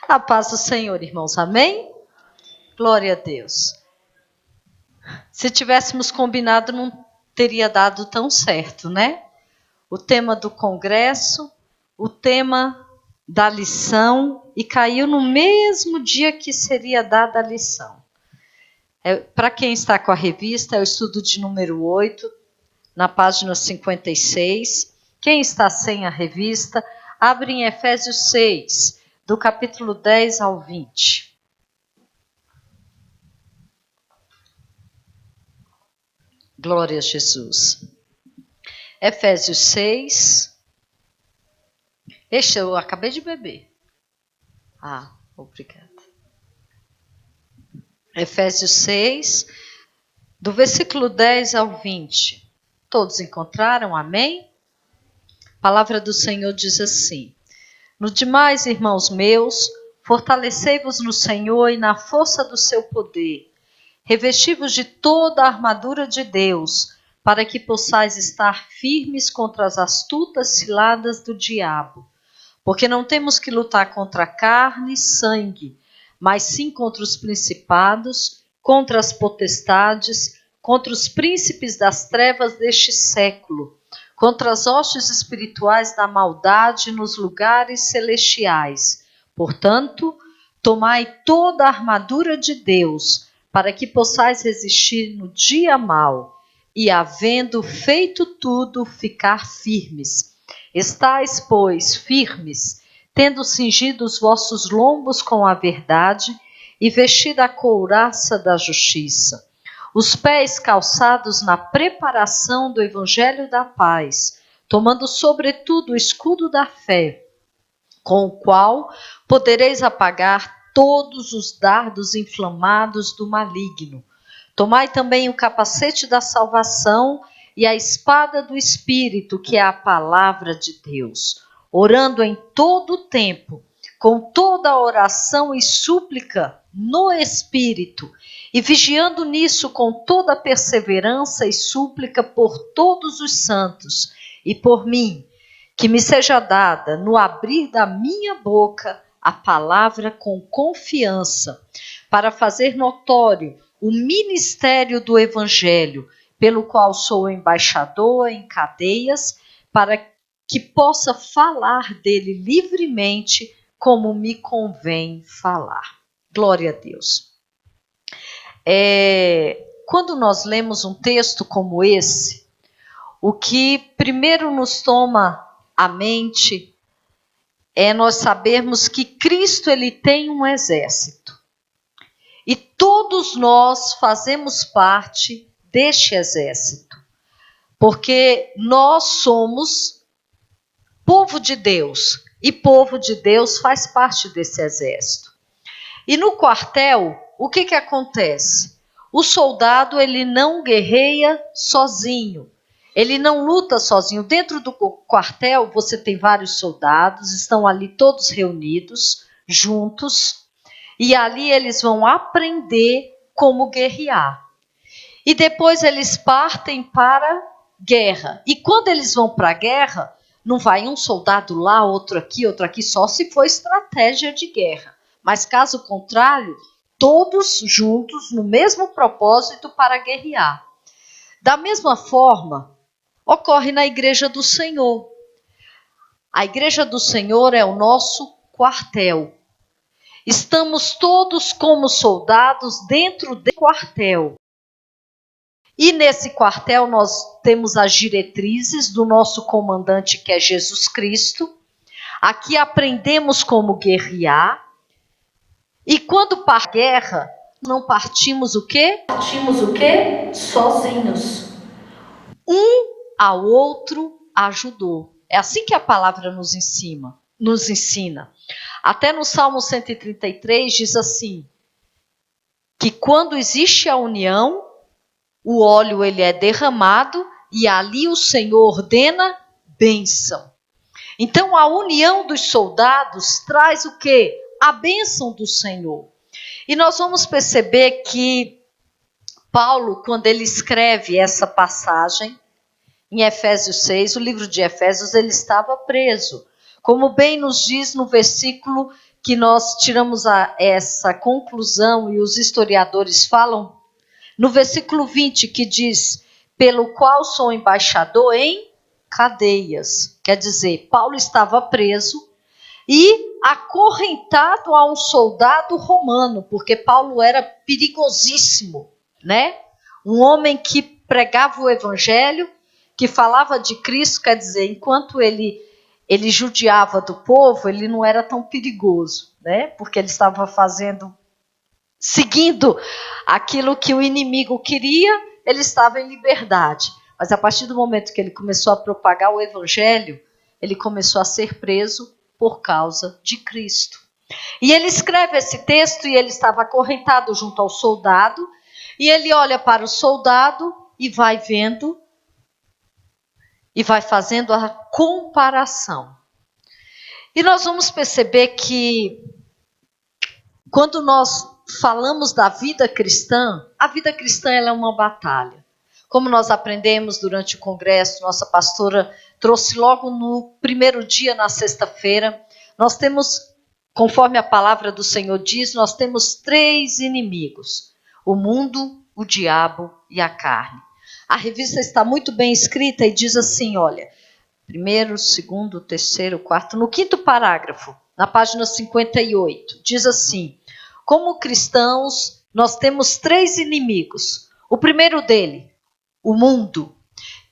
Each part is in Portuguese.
A paz do Senhor, irmãos, amém? Glória a Deus. Se tivéssemos combinado, não teria dado tão certo, né? O tema do congresso, o tema da lição, e caiu no mesmo dia que seria dada a lição. Para quem está com a revista, é o estudo de número 8, na página 56. Quem está sem a revista, abre em Efésios 6, do capítulo 10 ao 20. Glória a Jesus. Efésios 6. Eu acabei de beber. Obrigada. Efésios 6, do versículo 10 ao 20. Todos encontraram? Amém? A palavra do Senhor diz assim: No demais, irmãos meus, fortalecei-vos no Senhor e na força do seu poder. Revesti-vos de toda a armadura de Deus, para que possais estar firmes contra as astutas ciladas do diabo. Porque não temos que lutar contra carne e sangue, mas sim contra os principados, contra as potestades, contra os príncipes das trevas deste século, contra as hostes espirituais da maldade nos lugares celestiais. Portanto, tomai toda a armadura de Deus, para que possais resistir no dia mau, e havendo feito tudo, ficar firmes. Estais, pois, firmes, tendo cingido os vossos lombos com a verdade, e vestida a couraça da justiça. Os pés calçados na preparação do evangelho da paz, tomando sobretudo o escudo da fé, com o qual podereis apagar todos os dardos inflamados do maligno. Tomai também o capacete da salvação e a espada do Espírito, que é a palavra de Deus, orando em todo o tempo, com toda oração e súplica no Espírito, e vigiando nisso com toda perseverança e súplica por todos os santos, e por mim, que me seja dada, no abrir da minha boca, a palavra com confiança, para fazer notório o ministério do Evangelho, pelo qual sou embaixador em cadeias, para que possa falar dele livremente, como me convém falar. Glória a Deus. Quando nós lemos um texto como esse, o que primeiro nos toma à mente é nós sabermos que Cristo ele tem um exército. E todos nós fazemos parte deste exército. Porque nós somos povo de Deus. E povo de Deus faz parte desse exército. E no quartel, o que acontece? O soldado ele não guerreia sozinho. Ele não luta sozinho. Dentro do quartel, você tem vários soldados, estão ali todos reunidos, juntos, e ali eles vão aprender como guerrear. E depois eles partem para guerra. E quando eles vão para a guerra, não vai um soldado lá, outro aqui, só se for estratégia de guerra. Mas caso contrário, todos juntos no mesmo propósito para guerrear. Da mesma forma, ocorre na Igreja do Senhor. A Igreja do Senhor é o nosso quartel. Estamos todos como soldados dentro do quartel. E nesse quartel nós temos as diretrizes do nosso comandante, que é Jesus Cristo. Aqui aprendemos como guerrear. E quando para a guerra, não partimos o quê? Partimos o quê? Sozinhos. Um ao outro ajudou. É assim que a palavra nos ensina. Até no Salmo 133 diz assim, que quando existe a união, o óleo ele é derramado e ali o Senhor ordena bênção. Então a união dos soldados traz o quê? A bênção do Senhor. E nós vamos perceber que Paulo, quando ele escreve essa passagem, em Efésios 6, o livro de Efésios, ele estava preso. Como bem nos diz no versículo que nós tiramos essa conclusão, e os historiadores falam, no versículo 20, que diz, pelo qual sou embaixador em cadeias. Quer dizer, Paulo estava preso e acorrentado a um soldado romano, porque Paulo era perigosíssimo, né? Um homem que pregava o evangelho, que falava de Cristo, quer dizer, enquanto ele judiava do povo, ele não era tão perigoso, né? Porque ele estava seguindo aquilo que o inimigo queria, ele estava em liberdade. Mas a partir do momento que ele começou a propagar o evangelho, ele começou a ser preso por causa de Cristo. E ele escreve esse texto, e ele estava acorrentado junto ao soldado, e ele olha para o soldado e vai vendo, e vai fazendo a comparação. E nós vamos perceber que, quando nós falamos da vida cristã, a vida cristã ela é uma batalha. Como nós aprendemos durante o congresso, nossa pastora trouxe logo no primeiro dia, na sexta-feira, nós temos, conforme a palavra do Senhor diz, nós temos 3 inimigos: o mundo, o diabo e a carne. A revista está muito bem escrita e diz assim, olha, primeiro, segundo, terceiro, quarto, no 5º parágrafo, na página 58, diz assim, como cristãos, nós temos 3 inimigos. O primeiro dele, o mundo,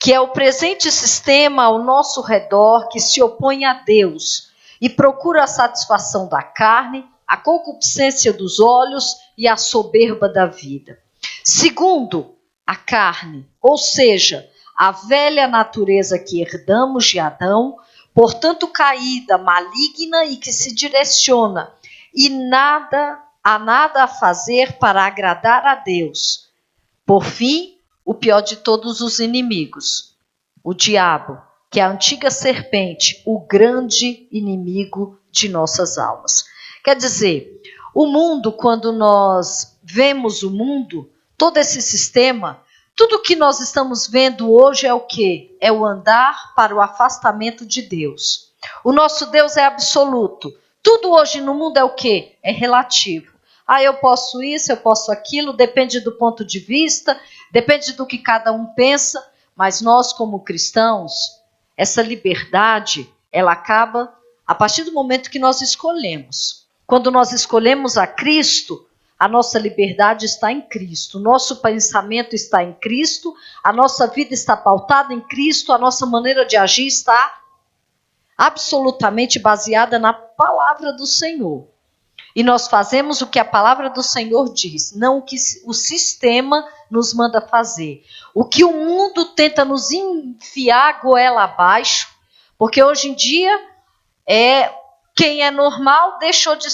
que é o presente sistema ao nosso redor que se opõe a Deus e procura a satisfação da carne, a concupiscência dos olhos e a soberba da vida. Segundo, a carne, ou seja, a velha natureza que herdamos de Adão, portanto caída, maligna e que se direciona e nada a fazer para agradar a Deus. Por fim, o pior de todos os inimigos, o diabo, que é a antiga serpente, o grande inimigo de nossas almas. Quer dizer, o mundo, quando nós vemos o mundo, todo esse sistema, tudo que nós estamos vendo hoje é o quê? É o andar para o afastamento de Deus. O nosso Deus é absoluto. Tudo hoje no mundo é o quê? É relativo. Eu posso isso, eu posso aquilo, depende do ponto de vista, depende do que cada um pensa, mas nós como cristãos, essa liberdade, ela acaba a partir do momento que nós escolhemos. Quando nós escolhemos a Cristo, a nossa liberdade está em Cristo, o nosso pensamento está em Cristo, a nossa vida está pautada em Cristo, a nossa maneira de agir está absolutamente baseada na palavra do Senhor. E nós fazemos o que a palavra do Senhor diz, não o que o sistema nos manda fazer. O que o mundo tenta nos enfiar goela abaixo, porque hoje em dia quem é normal deixou de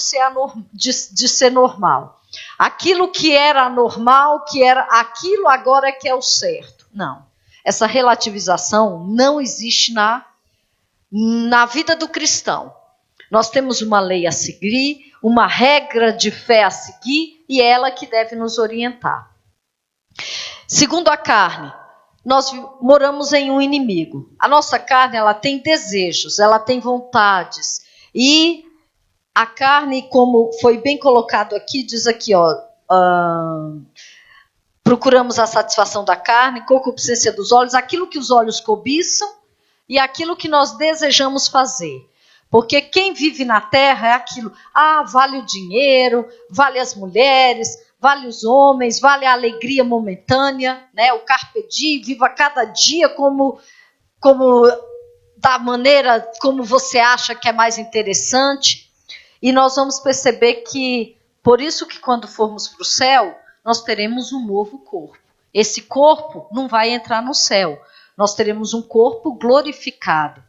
ser normal. Aquilo que era anormal, que era aquilo, agora é que é o certo. Não. Essa relativização não existe na vida do cristão. Nós temos uma lei a seguir, uma regra de fé a seguir, e é ela que deve nos orientar. Segundo a carne, nós moramos em um inimigo. A nossa carne, ela tem desejos, ela tem vontades. E a carne, como foi bem colocado aqui, diz aqui, procuramos a satisfação da carne, concupiscência dos olhos, aquilo que os olhos cobiçam e aquilo que nós desejamos fazer. Porque quem vive na terra é aquilo, vale o dinheiro, vale as mulheres, vale os homens, vale a alegria momentânea, né? O carpe diem, viva cada dia como da maneira como você acha que é mais interessante. E nós vamos perceber que, por isso que quando formos para o céu, nós teremos um novo corpo. Esse corpo não vai entrar no céu, nós teremos um corpo glorificado.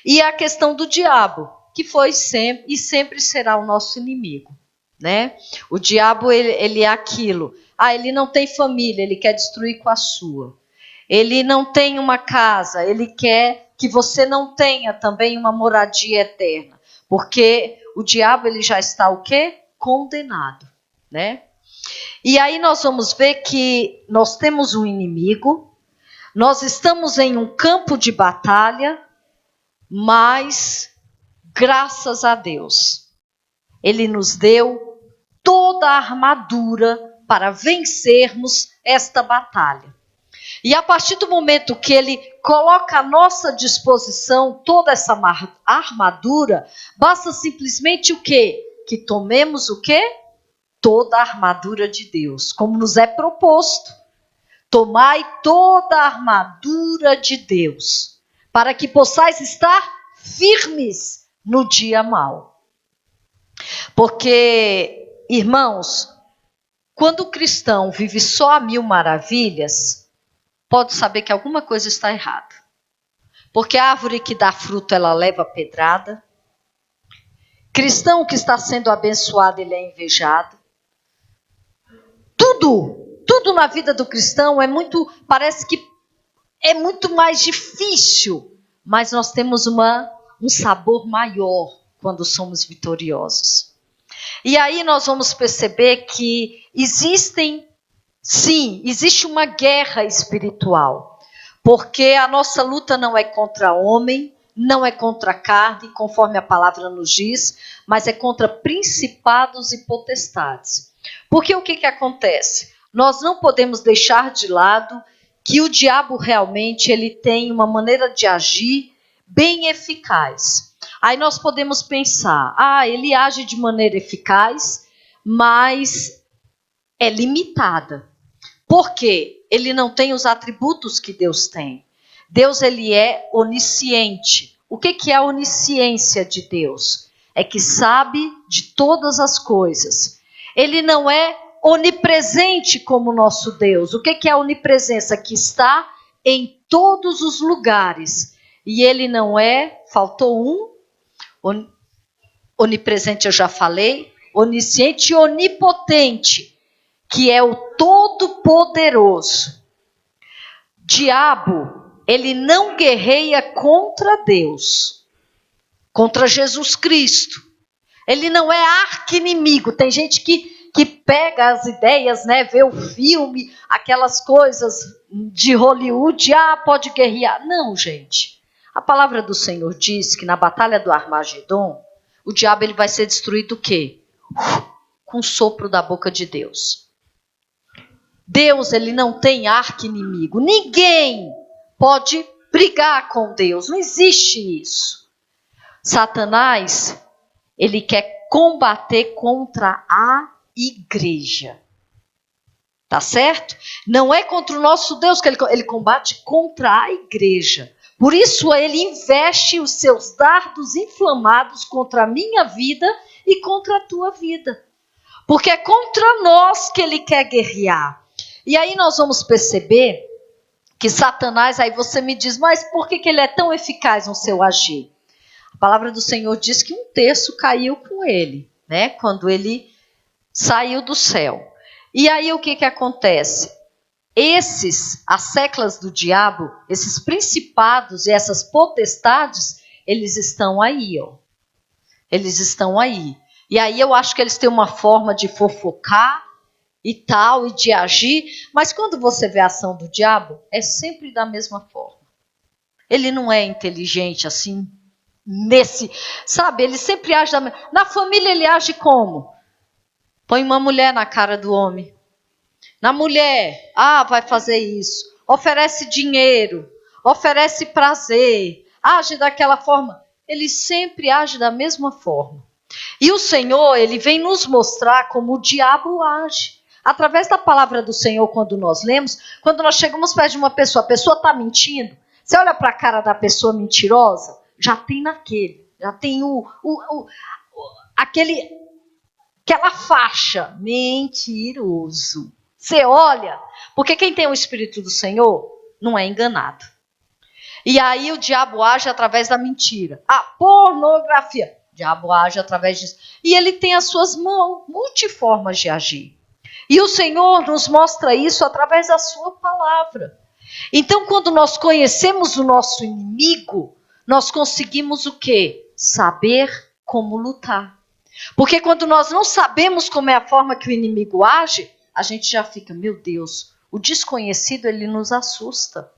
E a questão do diabo, que foi sempre e sempre será o nosso inimigo, né? O diabo, ele é aquilo. Ele não tem família, ele quer destruir com a sua. Ele não tem uma casa, ele quer que você não tenha também uma moradia eterna. Porque o diabo, ele já está o quê? Condenado, né? E aí nós vamos ver que nós temos um inimigo, nós estamos em um campo de batalha, mas, graças a Deus, Ele nos deu toda a armadura para vencermos esta batalha. E a partir do momento que Ele coloca à nossa disposição toda essa armadura, basta simplesmente o quê? Que tomemos o quê? Toda a armadura de Deus, como nos é proposto. Tomai toda a armadura de Deus, para que possais estar firmes no dia mau. Porque, irmãos, quando o cristão vive só a 1000 maravilhas, pode saber que alguma coisa está errada. Porque a árvore que dá fruto, ela leva pedrada. Cristão que está sendo abençoado, ele é invejado. Tudo na vida do cristão parece que é muito mais difícil, mas nós temos um sabor maior quando somos vitoriosos. E aí nós vamos perceber que existe uma guerra espiritual, porque a nossa luta não é contra homem, não é contra a carne, conforme a palavra nos diz, mas é contra principados e potestades. Porque o que acontece? Nós não podemos deixar de lado que o diabo realmente ele tem uma maneira de agir bem eficaz. Aí nós podemos pensar, ele age de maneira eficaz, mas é limitada. Por quê? Ele não tem os atributos que Deus tem. Deus, ele é onisciente. O que é a onisciência de Deus? É que sabe de todas as coisas. Ele não é onipresente como nosso Deus. O que é a onipresença? Que está em todos os lugares. E ele não é, faltou onipresente eu já falei, onisciente e onipotente, que é o Todo-Poderoso. Diabo, ele não guerreia contra Deus, contra Jesus Cristo. Ele não é arqui-inimigo. Tem gente que pega as ideias, né, vê o filme, aquelas coisas de Hollywood, pode guerrear. Não, gente. A palavra do Senhor diz que na batalha do Armagedon, o diabo ele vai ser destruído o quê? Com o sopro da boca de Deus. Deus, ele não tem arqui-inimigo. Ninguém pode brigar com Deus. Não existe isso. Satanás, ele quer combater contra a igreja. Tá certo? Não é contra o nosso Deus que ele combate, contra a igreja. Por isso ele investe os seus dardos inflamados contra a minha vida e contra a tua vida. Porque é contra nós que ele quer guerrear. E aí nós vamos perceber que Satanás, aí você me diz, mas por que ele é tão eficaz no seu agir? A palavra do Senhor diz que 1/3 caiu com ele, né? Quando ele saiu do céu. E aí o que acontece? As seclas do diabo, esses principados e essas potestades, eles estão aí, ó. Eles estão aí. E aí eu acho que eles têm uma forma de fofocar e tal, e de agir, mas quando você vê a ação do diabo, é sempre da mesma forma. Ele não é inteligente assim, sabe, ele sempre age na família ele age como? Põe uma mulher na cara do homem. Na mulher, vai fazer isso. Oferece dinheiro, oferece prazer, age daquela forma. Ele sempre age da mesma forma. E o Senhor, ele vem nos mostrar como o diabo age. Através da palavra do Senhor, quando nós lemos, quando nós chegamos perto de uma pessoa, a pessoa está mentindo, você olha para a cara da pessoa mentirosa, já tem aquela faixa, mentiroso. Você olha, porque quem tem o Espírito do Senhor não é enganado. E aí o diabo age através da mentira. A pornografia, o diabo age através disso. E ele tem as suas multiformas de agir. E o Senhor nos mostra isso através da sua palavra. Então, quando nós conhecemos o nosso inimigo, nós conseguimos o quê? Saber como lutar. Porque quando nós não sabemos como é a forma que o inimigo age, a gente já fica, meu Deus, o desconhecido, ele nos assusta.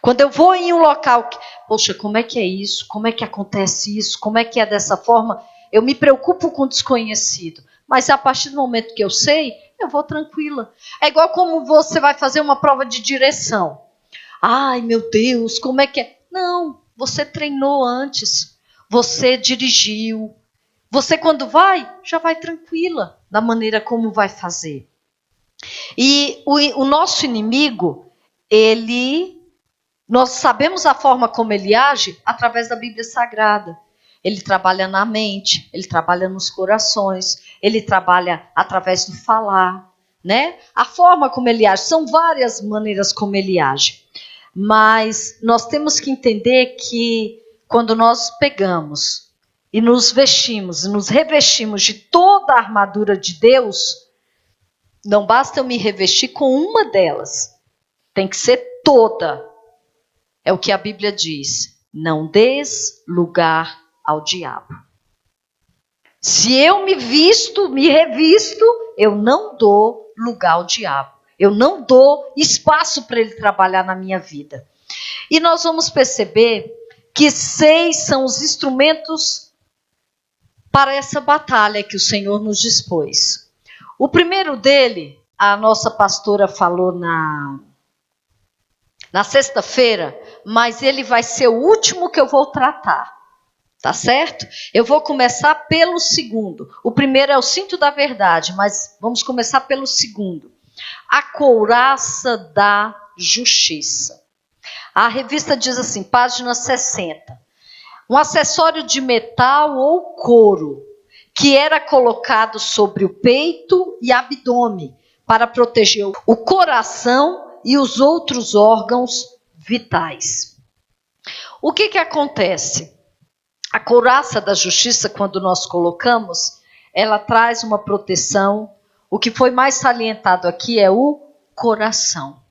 Quando eu vou em um local, poxa, como é que é isso? Como é que acontece isso? Como é que é dessa forma? eu me preocupo com o desconhecido. Mas a partir do momento que eu sei, eu vou tranquila. É igual como você vai fazer uma prova de direção. Ai, meu Deus, como é que é? Não, você treinou antes. Você dirigiu. Você, quando vai, já vai tranquila da maneira como vai fazer. E o nosso inimigo, nós sabemos a forma como ele age através da Bíblia Sagrada. Ele trabalha na mente, ele trabalha nos corações, ele trabalha através do falar, né? A forma como ele age, são várias maneiras como ele age. Mas nós temos que entender que quando nós pegamos e nos vestimos, e nos revestimos de toda a armadura de Deus, não basta eu me revestir com uma delas, tem que ser toda. É o que a Bíblia diz, não des lugar ao diabo. Se eu me revisto, eu não dou lugar ao diabo. Eu não dou espaço para ele trabalhar na minha vida. E nós vamos perceber que 6 são os instrumentos para essa batalha que o Senhor nos dispôs. O primeiro dele, a nossa pastora falou na sexta-feira, mas ele vai ser o último que eu vou tratar. Tá certo? Eu vou começar pelo segundo. O primeiro é o cinto da verdade, mas vamos começar pelo segundo. A couraça da justiça. A revista diz assim, página 60. Um acessório de metal ou couro, que era colocado sobre o peito e abdômen, para proteger o coração e os outros órgãos vitais. O que acontece? A couraça da justiça, quando nós colocamos, ela traz uma proteção. O que foi mais salientado aqui é o coração.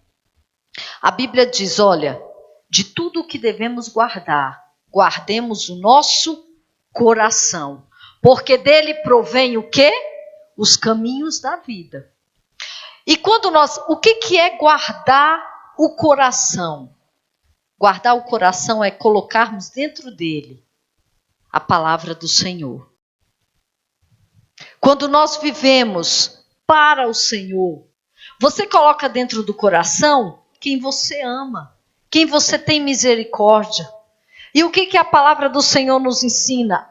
A Bíblia diz, olha, de tudo o que devemos guardar, guardemos o nosso coração, porque dele provém o quê? Os caminhos da vida. E quando o que é guardar o coração? Guardar o coração é colocarmos dentro dele a palavra do Senhor. Quando nós vivemos para o Senhor, você coloca dentro do coração quem você ama, quem você tem misericórdia. E o que a palavra do Senhor nos ensina?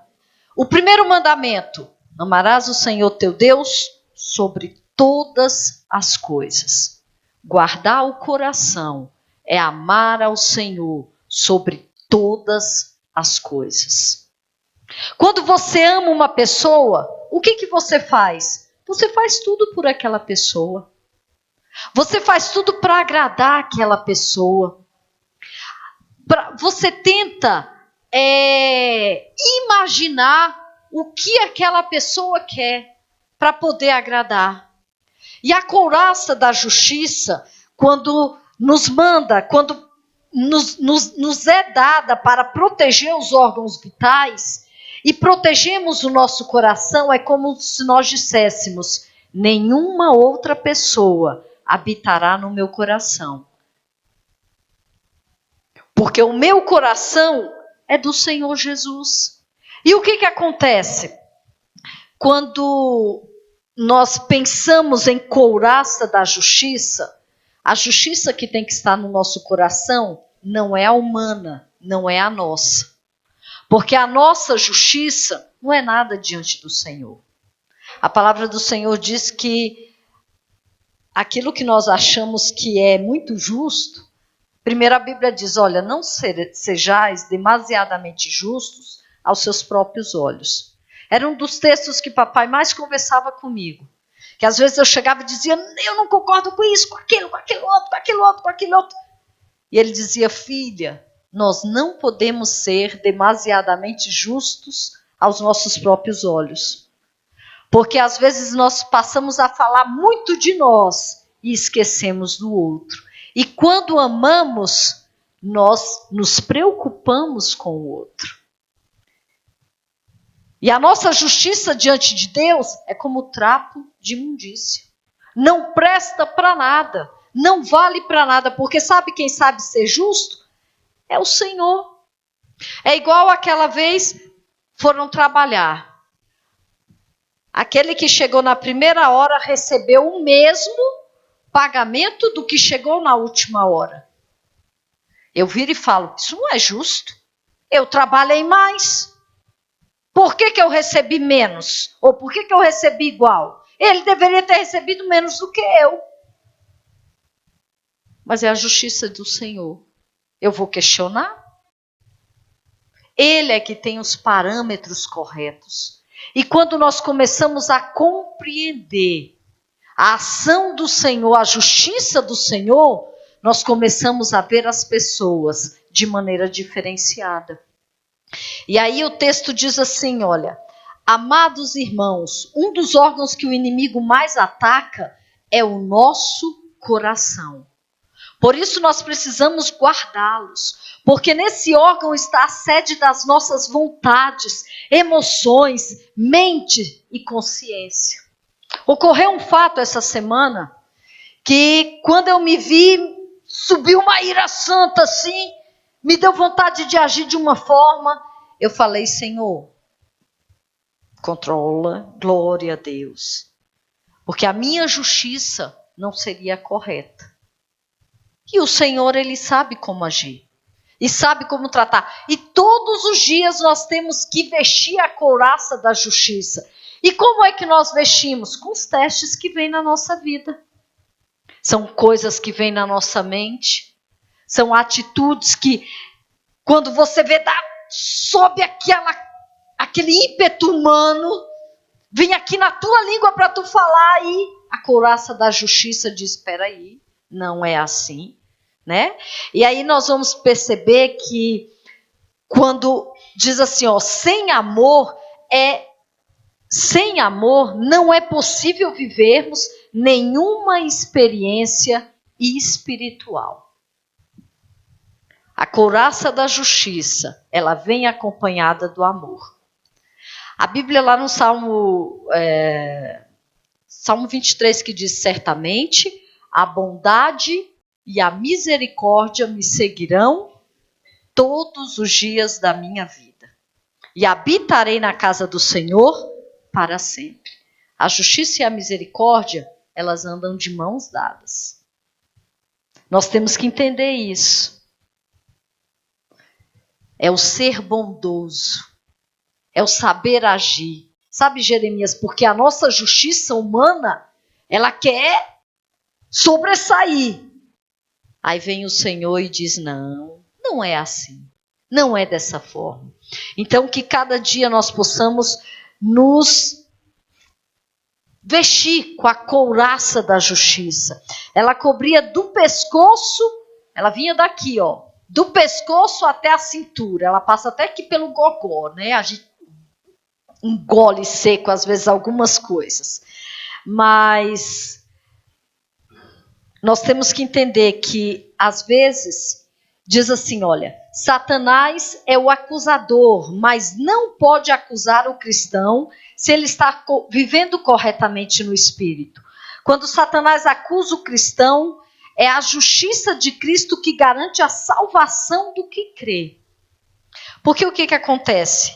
O primeiro mandamento, amarás o Senhor teu Deus sobre todas as coisas. Guardar o coração é amar ao Senhor sobre todas as coisas. Quando você ama uma pessoa, o que você faz? Você faz tudo por aquela pessoa. Você faz tudo para agradar aquela pessoa. Você tenta imaginar o que aquela pessoa quer para poder agradar. E a couraça da justiça, quando nos manda, quando nos é dada para proteger os órgãos vitais, e protegemos o nosso coração, é como se nós disséssemos, nenhuma outra pessoa habitará no meu coração. Porque o meu coração é do Senhor Jesus. E o que acontece? Quando nós pensamos em couraça da justiça, a justiça que tem que estar no nosso coração não é a humana, não é a nossa. Porque a nossa justiça não é nada diante do Senhor. A palavra do Senhor diz que aquilo que nós achamos que é muito justo, primeiro a Bíblia diz, olha, não sejais demasiadamente justos aos seus próprios olhos. Era um dos textos que papai mais conversava comigo. Que às vezes eu chegava e dizia, eu não concordo com isso, com aquilo outro. E ele dizia, filha, nós não podemos ser demasiadamente justos aos nossos próprios olhos. Porque às vezes nós passamos a falar muito de nós e esquecemos do outro. E quando amamos, nós nos preocupamos com o outro. E a nossa justiça diante de Deus é como trapo de imundícia. Não presta para nada, não vale para nada, porque sabe quem sabe ser justo? É o Senhor. É igual aquela vez foram trabalhar. Aquele que chegou na primeira hora recebeu o mesmo pagamento do que chegou na última hora. Eu viro e falo, isso não é justo. Eu trabalhei mais. Por que eu recebi menos? Ou por que eu recebi igual? Ele deveria ter recebido menos do que eu. Mas é a justiça do Senhor. Eu vou questionar? Ele é que tem os parâmetros corretos. E quando nós começamos a compreender a ação do Senhor, a justiça do Senhor, nós começamos a ver as pessoas de maneira diferenciada. E aí o texto diz assim, olha, amados irmãos, um dos órgãos que o inimigo mais ataca é o nosso coração. Por isso nós precisamos guardá-los, porque nesse órgão está a sede das nossas vontades, emoções, mente e consciência. Ocorreu um fato essa semana, que quando eu me vi, subiu uma ira santa assim, me deu vontade de agir de uma forma, eu falei, Senhor, controla, glória a Deus, porque a minha justiça não seria correta. E o Senhor, Ele sabe como agir. E sabe como tratar. E todos os dias nós temos que vestir a couraça da justiça. E como é que nós vestimos? Com os testes que vêm na nossa vida. São coisas que vêm na nossa mente. São atitudes que, quando você vê, sobe aquele ímpeto humano, vem aqui na tua língua para tu falar, e a couraça da justiça diz, espera aí. Não é assim, né? E aí nós vamos perceber que quando diz assim, ó, sem amor não é possível vivermos nenhuma experiência espiritual. A couraça da justiça, ela vem acompanhada do amor. A Bíblia lá no Salmo 23 que diz, certamente a bondade e a misericórdia me seguirão todos os dias da minha vida. E habitarei na casa do Senhor para sempre. A justiça e a misericórdia, elas andam de mãos dadas. Nós temos que entender isso. É o ser bondoso. É o saber agir. Sabe, Jeremias, porque a nossa justiça humana, ela quer sobressair. Aí vem o Senhor e diz, não é assim. Não é dessa forma. Então, que cada dia nós possamos nos vestir com a couraça da justiça. Ela cobria do pescoço, ela vinha daqui, ó, do pescoço até a cintura. Ela passa até aqui pelo gogó, né? A gente engole seco, às vezes, algumas coisas. Mas nós temos que entender que, às vezes, diz assim, olha, Satanás é o acusador, mas não pode acusar o cristão se ele está vivendo corretamente no Espírito. Quando Satanás acusa o cristão, é a justiça de Cristo que garante a salvação do que crê. Porque o que acontece?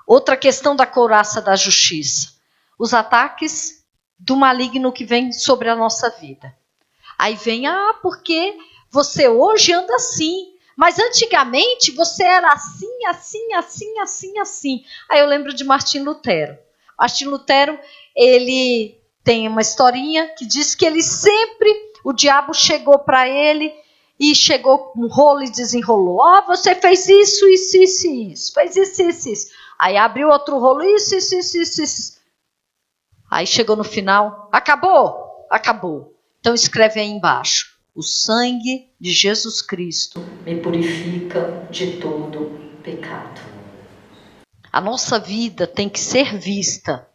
Outra questão da couraça da justiça. Os ataques do maligno que vem sobre a nossa vida. Aí vem, porque você hoje anda assim, mas antigamente você era assim, assim, assim, assim, assim. Aí eu lembro de Martim Lutero. Martim Lutero, ele tem uma historinha que diz que ele sempre, o diabo chegou para ele e chegou com um rolo e desenrolou. Você fez isso, isso, isso, isso. Fez isso, isso, isso. Aí abriu outro rolo, isso, isso, isso, isso, isso. Aí chegou no final, acabou? Acabou. Então escreve aí embaixo, o sangue de Jesus Cristo me purifica de todo pecado. A nossa vida tem que ser vista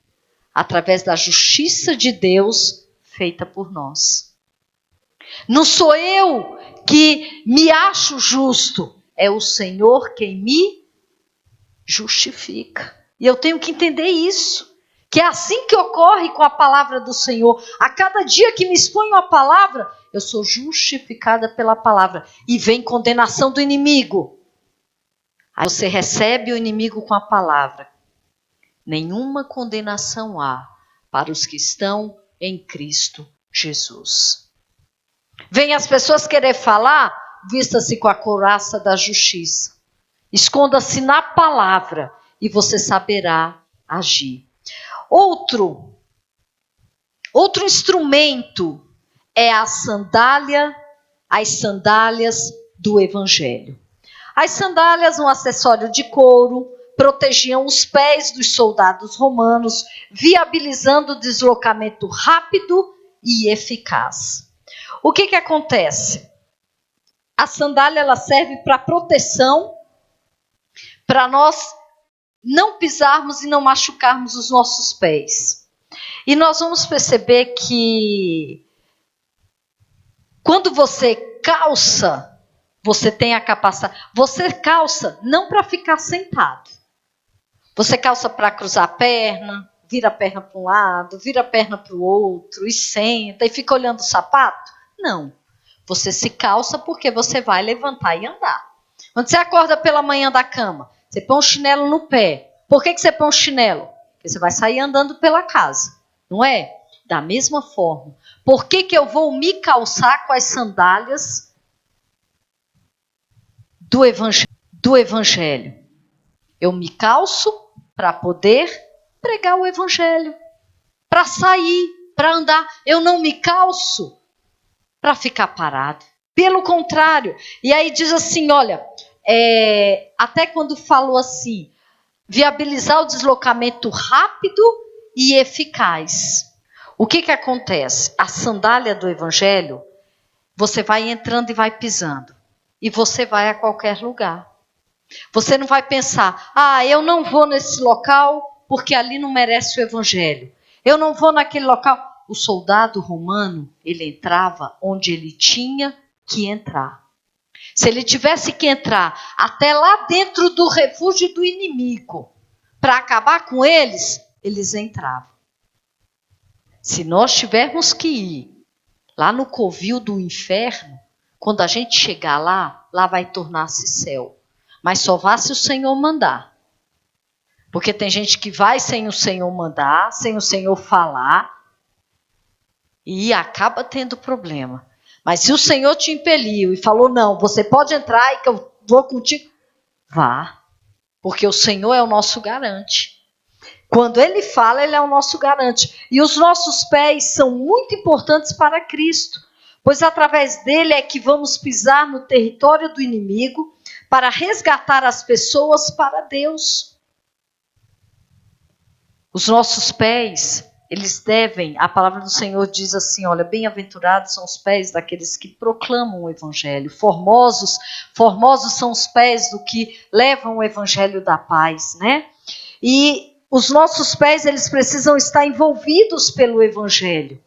através da justiça de Deus feita por nós. Não sou eu que me acho justo, é o Senhor quem me justifica. E eu tenho que entender isso. Que é assim que ocorre com a palavra do Senhor. A cada dia que me exponho à palavra, eu sou justificada pela palavra. E vem condenação do inimigo. Aí você recebe o inimigo com a palavra. Nenhuma condenação há para os que estão em Cristo Jesus. Vem as pessoas querer falar, vista-se com a couraça da justiça. Esconda-se na palavra e você saberá agir. Outro instrumento é as sandálias do Evangelho. As sandálias, um acessório de couro, protegiam os pés dos soldados romanos, viabilizando o deslocamento rápido e eficaz. O que acontece? A sandália ela serve para proteção, para nós não pisarmos e não machucarmos os nossos pés. E nós vamos perceber que quando você calça, você tem a capacidade. Você calça não para ficar sentado. Você calça para cruzar a perna, vira a perna para um lado, vira a perna para o outro, e senta, e fica olhando o sapato? Não. Você se calça porque você vai levantar e andar. Quando você acorda pela manhã da cama, você põe um chinelo no pé. Por que você põe um chinelo? Porque você vai sair andando pela casa, não é? Da mesma forma. Por que eu vou me calçar com as sandálias do Evangelho? Eu me calço para poder pregar o Evangelho, para sair, para andar. Eu não me calço para ficar parado. Pelo contrário. E aí diz assim, olha, até quando falou assim, viabilizar o deslocamento rápido e eficaz. O que acontece? A sandália do Evangelho, você vai entrando e vai pisando. E você vai a qualquer lugar. Você não vai pensar, eu não vou nesse local porque ali não merece o Evangelho. Eu não vou naquele local. O soldado romano, ele entrava onde ele tinha que entrar. Se ele tivesse que entrar até lá dentro do refúgio do inimigo para acabar com eles, eles entravam. Se nós tivermos que ir lá no covil do inferno, quando a gente chegar lá vai tornar-se céu. Mas só vá se o Senhor mandar. Porque tem gente que vai sem o Senhor mandar, sem o Senhor falar, e acaba tendo problema. Mas se o Senhor te impeliu e falou, não, você pode entrar e que eu vou contigo, vá. Porque o Senhor é o nosso garante. Quando Ele fala, Ele é o nosso garante. E os nossos pés são muito importantes para Cristo. Pois através dele é que vamos pisar no território do inimigo para resgatar as pessoas para Deus. Os nossos pés, eles devem, a palavra do Senhor diz assim, olha, bem-aventurados são os pés daqueles que proclamam o Evangelho. Formosos são os pés do que levam o Evangelho da paz, né? E os nossos pés, eles precisam estar envolvidos pelo Evangelho.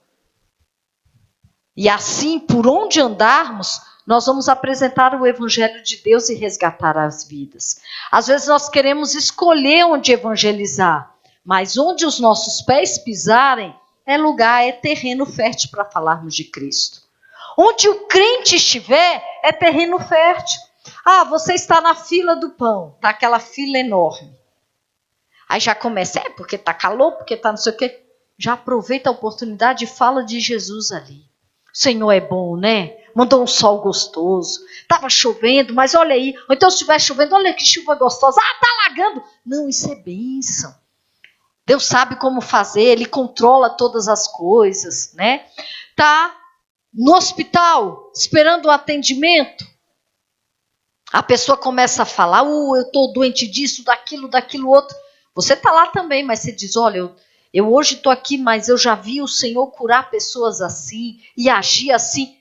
E assim, por onde andarmos, nós vamos apresentar o Evangelho de Deus e resgatar as vidas. Às vezes nós queremos escolher onde evangelizar, mas onde os nossos pés pisarem é terreno fértil para falarmos de Cristo. Onde o crente estiver é terreno fértil. Você está na fila do pão, está aquela fila enorme. Aí já começa, porque está calor, porque está não sei o quê. Já aproveita a oportunidade e fala de Jesus ali. O Senhor é bom, né? Mandou um sol gostoso. Estava chovendo, mas olha aí. Ou então se estiver chovendo, olha que chuva gostosa. Está alagando. Não, isso é bênção. Deus sabe como fazer, Ele controla todas as coisas, né? Está no hospital, esperando o atendimento. A pessoa começa a falar, eu estou doente disso, daquilo outro. Você está lá também, mas você diz, olha, eu hoje estou aqui, mas eu já vi o Senhor curar pessoas assim e agir assim.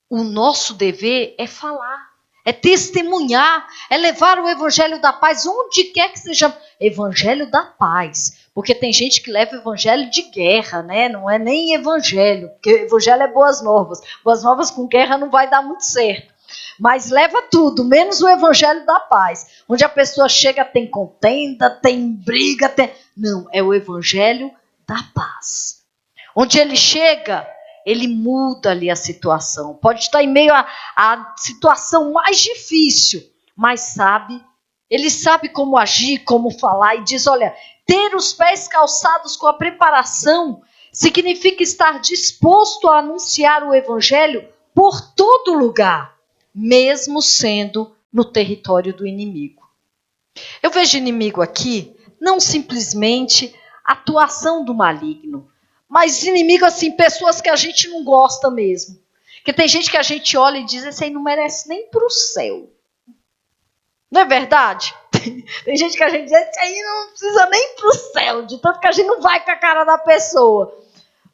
O nosso dever é falar, é testemunhar, é levar o Evangelho da paz onde quer que seja. Evangelho da paz. Porque tem gente que leva o Evangelho de guerra, né? Não é nem Evangelho, porque Evangelho é boas novas. Boas novas com guerra não vai dar muito certo. Mas leva tudo, menos o Evangelho da paz. Onde a pessoa chega, tem contenda, tem briga, Não, é o Evangelho da paz. Onde ele chega, ele muda ali a situação. Pode estar em meio à situação mais difícil, mas sabe Ele sabe como agir, como falar, e diz, olha, ter os pés calçados com a preparação significa estar disposto a anunciar o evangelho por todo lugar, mesmo sendo no território do inimigo. Eu vejo inimigo aqui, não simplesmente atuação do maligno, mas inimigo assim, pessoas que a gente não gosta mesmo. Porque tem gente que a gente olha e diz, esse aí não merece nem para o céu. Não é verdade? Tem gente que a gente diz, esse aí não precisa nem para o céu, de tanto que a gente não vai com a cara da pessoa.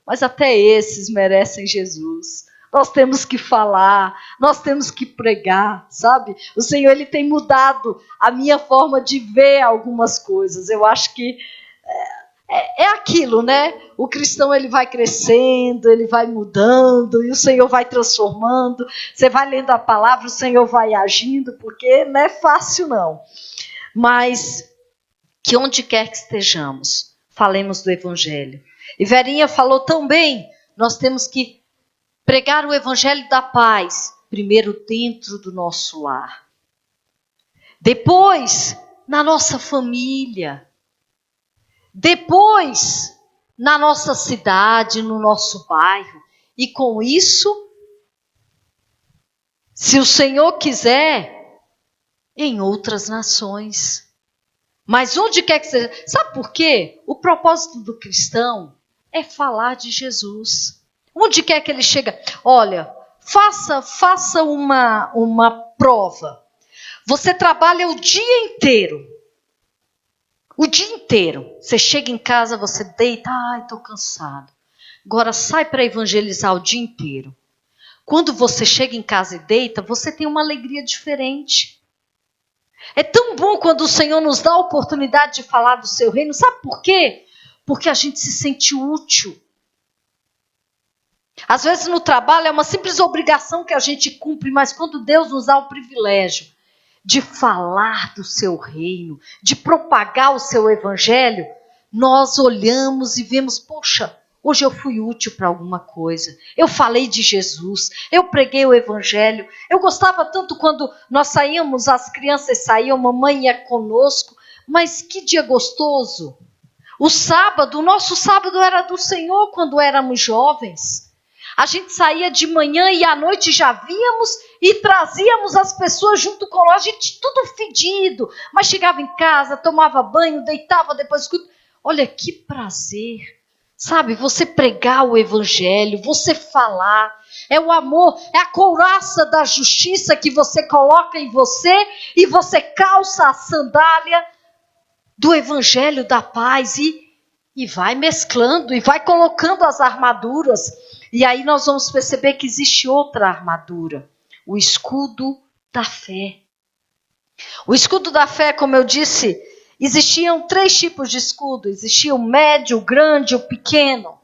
Mas até esses merecem Jesus. Nós temos que falar, nós temos que pregar, sabe? O Senhor, Ele tem mudado a minha forma de ver algumas coisas. Eu acho que é aquilo, né? O cristão, ele vai crescendo, ele vai mudando, e o Senhor vai transformando. Você vai lendo a palavra, o Senhor vai agindo, porque não é fácil, não. Mas que onde quer que estejamos, falemos do evangelho. E Verinha falou tão bem, nós temos que pregar o evangelho da paz, primeiro dentro do nosso lar. Depois, na nossa família. Depois, na nossa cidade, no nosso bairro. E com isso, se o Senhor quiser, em outras nações. Mas onde quer que seja. Sabe por quê? O propósito do cristão é falar de Jesus. Onde quer que ele chega. Olha, faça uma prova. Você trabalha o dia inteiro. O dia inteiro. Você chega em casa, você deita. Ai, estou cansado. Agora sai para evangelizar o dia inteiro. Quando você chega em casa e deita, você tem uma alegria diferente. É tão bom quando o Senhor nos dá a oportunidade de falar do seu reino. Sabe por quê? Porque a gente se sente útil. Às vezes no trabalho é uma simples obrigação que a gente cumpre, mas quando Deus nos dá o privilégio de falar do seu reino, de propagar o seu evangelho, nós olhamos e vemos, poxa, hoje eu fui útil para alguma coisa. Eu falei de Jesus, eu preguei o evangelho. Eu gostava tanto quando nós saíamos, as crianças saíam, mamãe ia conosco, mas que dia gostoso. O nosso sábado era do Senhor quando éramos jovens. A gente saía de manhã e à noite já víamos e trazíamos as pessoas junto com nós. A gente tudo fedido, mas chegava em casa, tomava banho, deitava depois. Olha que prazer, sabe? Você pregar o evangelho, você falar. É o amor, é a couraça da justiça que você coloca em você e você calça a sandália do evangelho da paz e vai mesclando e vai colocando as armaduras. E aí nós vamos perceber que existe outra armadura, o escudo da fé. O escudo da fé, como eu disse, existiam 3 tipos de escudo. Existia o médio, o grande e o pequeno.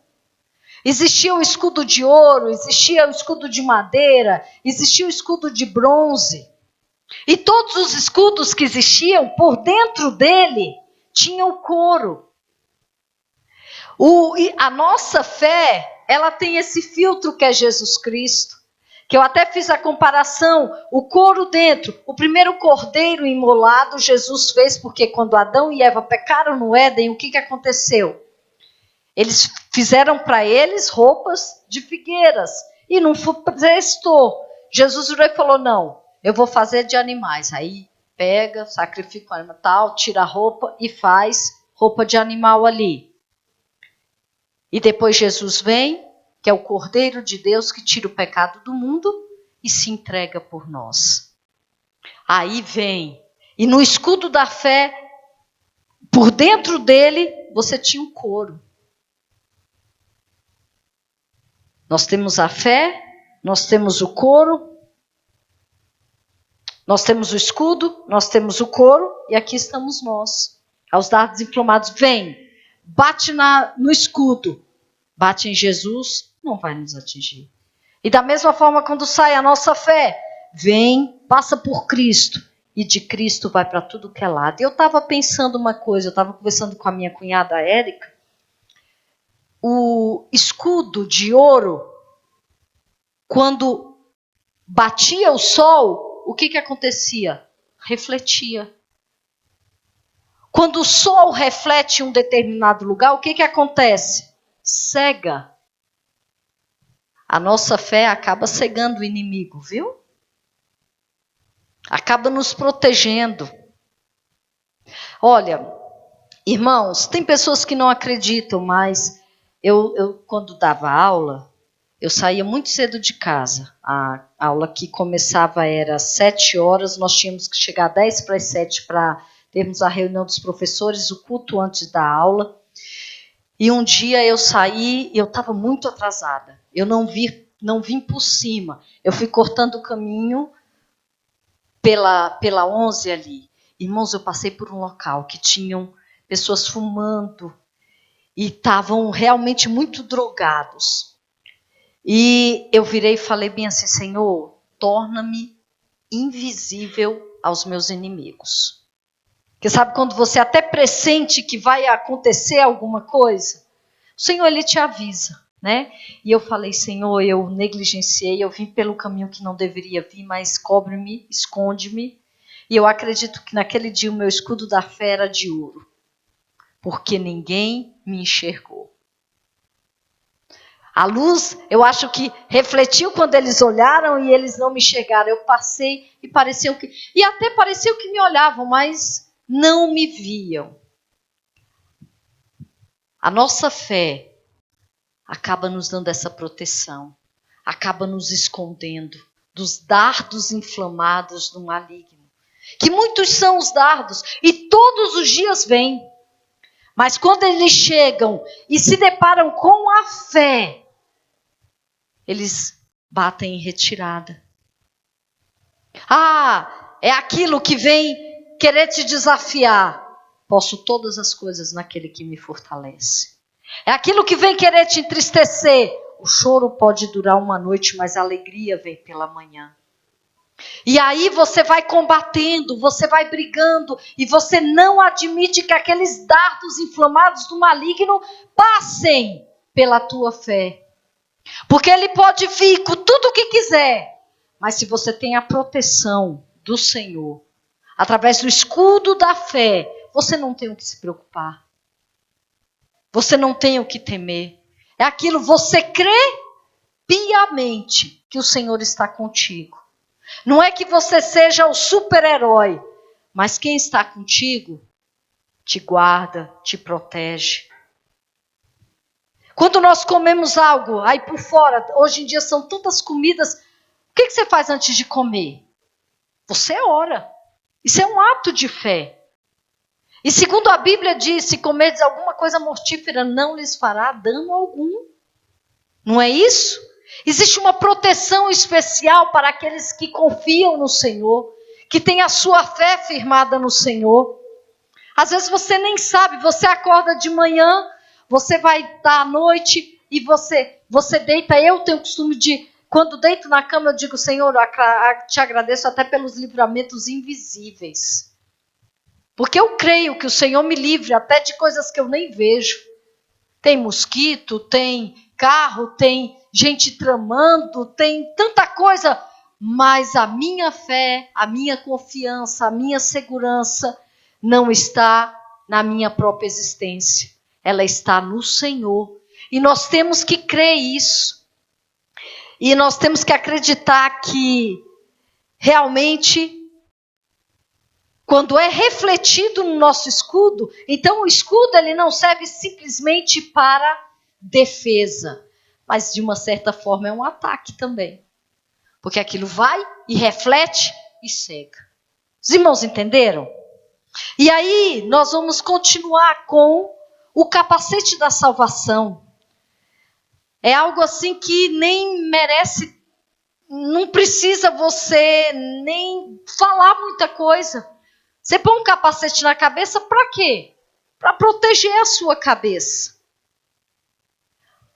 Existia o escudo de ouro, existia o escudo de madeira, existia o escudo de bronze. E todos os escudos que existiam, por dentro dele, tinha o couro. A nossa fé, ela tem esse filtro que é Jesus Cristo, que eu até fiz a comparação, o couro dentro, o primeiro cordeiro imolado Jesus fez, porque quando Adão e Eva pecaram no Éden, o que aconteceu? Eles fizeram para eles roupas de figueiras, e não prestou. Jesus virou e falou, não, eu vou fazer de animais. Aí pega, sacrifica o animal tal, tira a roupa e faz roupa de animal ali. E depois Jesus vem, que é o Cordeiro de Deus que tira o pecado do mundo e se entrega por nós. Aí vem, e no escudo da fé, por dentro dele, você tinha um couro. Nós temos a fé, nós temos o couro, nós temos o escudo, nós temos o couro, e aqui estamos nós. Aos dardos inflamados, vem, bate no escudo, bate em Jesus, não vai nos atingir. E da mesma forma, quando sai a nossa fé, vem, passa por Cristo, e de Cristo vai para tudo que é lado. E eu estava pensando uma coisa, eu estava conversando com a minha cunhada Érica, o escudo de ouro, quando batia o sol, o que acontecia? Refletia. Quando o sol reflete em um determinado lugar, o que acontece? Cega. A nossa fé acaba cegando o inimigo, viu? Acaba nos protegendo. Olha, irmãos, tem pessoas que não acreditam, mas eu quando dava aula, eu saía muito cedo de casa. A aula que começava era às 7 horas, nós tínhamos que chegar 10 para as 7 para termos a reunião dos professores, o culto antes da aula. E um dia eu saí e eu estava muito atrasada. Eu não vim por cima. Eu fui cortando o caminho pela 11 ali. Irmãos, eu passei por um local que tinham pessoas fumando e estavam realmente muito drogados. E eu virei e falei bem assim: Senhor, torna-me invisível aos meus inimigos. Porque sabe quando você até pressente que vai acontecer alguma coisa? O Senhor, Ele te avisa, né? E eu falei: Senhor, eu negligenciei, eu vim pelo caminho que não deveria vir, mas cobre-me, esconde-me. E eu acredito que naquele dia o meu escudo da fé era de ouro, porque ninguém me enxergou. A luz, eu acho que refletiu quando eles olharam e eles não me enxergaram. Eu passei e até pareceu que me olhavam, mas não me viam. A nossa fé acaba nos dando essa proteção, acaba nos escondendo dos dardos inflamados do maligno. Que muitos são os dardos e todos os dias vêm. Mas quando eles chegam e se deparam com a fé, eles batem em retirada. É aquilo que vem querer te desafiar. Posso todas as coisas naquele que me fortalece. É aquilo que vem querer te entristecer. O choro pode durar uma noite, mas a alegria vem pela manhã. E aí você vai combatendo, você vai brigando, e você não admite que aqueles dardos inflamados do maligno passem pela tua fé. Porque ele pode vir com tudo o que quiser, mas se você tem a proteção do Senhor, através do escudo da fé, você não tem o que se preocupar. Você não tem o que temer. É aquilo, você crê piamente que o Senhor está contigo. Não é que você seja o super-herói, mas quem está contigo te guarda, te protege. Quando nós comemos algo aí por fora, hoje em dia são tantas comidas, o que você faz antes de comer? Você ora. Isso é um ato de fé. E segundo a Bíblia diz, se comerdes alguma coisa mortífera, não lhes fará dano algum. Não é isso? Existe uma proteção especial para aqueles que confiam no Senhor, que têm a sua fé firmada no Senhor. Às vezes você nem sabe, você acorda de manhã, você vai estar à noite e você deita. Eu tenho o costume de, quando deito na cama, eu digo: Senhor, eu te agradeço até pelos livramentos invisíveis. Porque eu creio que o Senhor me livre até de coisas que eu nem vejo. Tem mosquito, tem carro, tem gente tramando, tem tanta coisa. Mas a minha fé, a minha confiança, a minha segurança não está na minha própria existência. Ela está no Senhor. E nós temos que crer isso. E nós temos que acreditar que realmente, quando é refletido no nosso escudo, então o escudo ele não serve simplesmente para defesa, mas de uma certa forma é um ataque também. Porque aquilo vai e reflete e cega. Os irmãos entenderam? E aí nós vamos continuar com o capacete da salvação. É algo assim que nem merece, não precisa você nem falar muita coisa. Você põe um capacete na cabeça para quê? Para proteger a sua cabeça.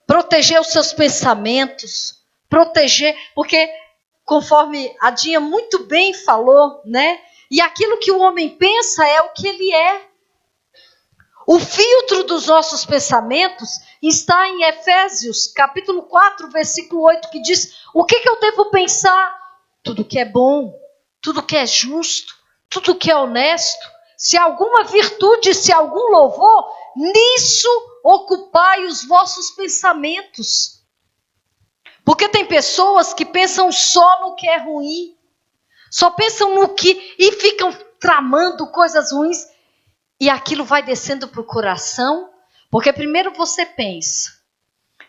Proteger os seus pensamentos. Proteger, porque conforme a Dinha muito bem falou, né? E aquilo que o homem pensa é o que ele é. O filtro dos nossos pensamentos está em Efésios, capítulo 4, versículo 8, que diz: o que eu devo pensar? Tudo que é bom, tudo que é justo, tudo que é honesto. se alguma virtude, se algum louvor, nisso ocupai os vossos pensamentos. Porque tem pessoas que pensam só no que é ruim, só pensam no que e ficam tramando coisas ruins, e aquilo vai descendo para o coração, porque primeiro você pensa,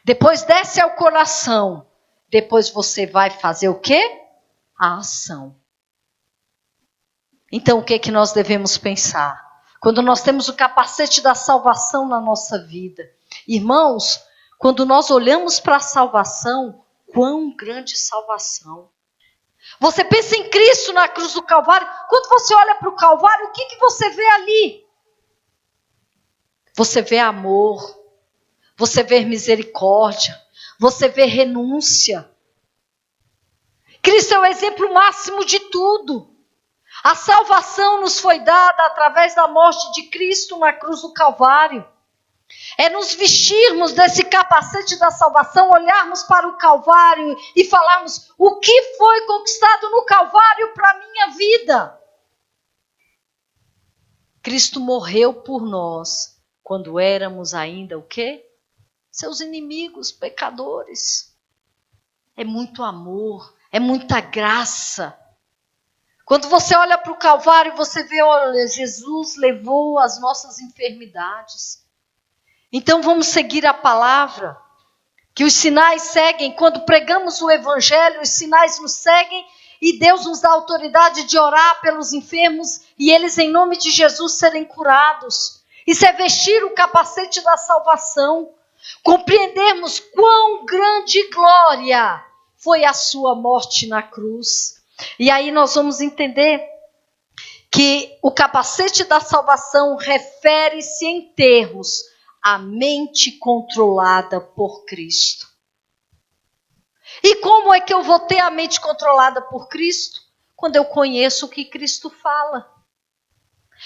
depois desce ao coração, depois você vai fazer o quê? A ação. Então o que é que nós devemos pensar? Quando nós temos o capacete da salvação na nossa vida. Irmãos, quando nós olhamos para a salvação, quão grande salvação. Você pensa em Cristo na cruz do Calvário, quando você olha para o Calvário, o que você vê ali? Você vê amor, você vê misericórdia, você vê renúncia. Cristo é o exemplo máximo de tudo. A salvação nos foi dada através da morte de Cristo na cruz do Calvário. É nos vestirmos desse capacete da salvação, olharmos para o Calvário e falarmos o que foi conquistado no Calvário para a minha vida. Cristo morreu por nós quando éramos ainda o quê? Seus inimigos, pecadores. É muito amor, é muita graça. Quando você olha para o Calvário, você vê, olha, Jesus levou as nossas enfermidades. Então vamos seguir a palavra, que os sinais seguem. Quando pregamos o Evangelho, os sinais nos seguem e Deus nos dá a autoridade de orar pelos enfermos e eles, em nome de Jesus, serem curados. Isso é vestir o capacete da salvação, compreendermos quão grande glória foi a sua morte na cruz. E aí nós vamos entender que o capacete da salvação refere-se em termos à mente controlada por Cristo. E como é que eu vou ter a mente controlada por Cristo? Quando eu conheço o que Cristo fala.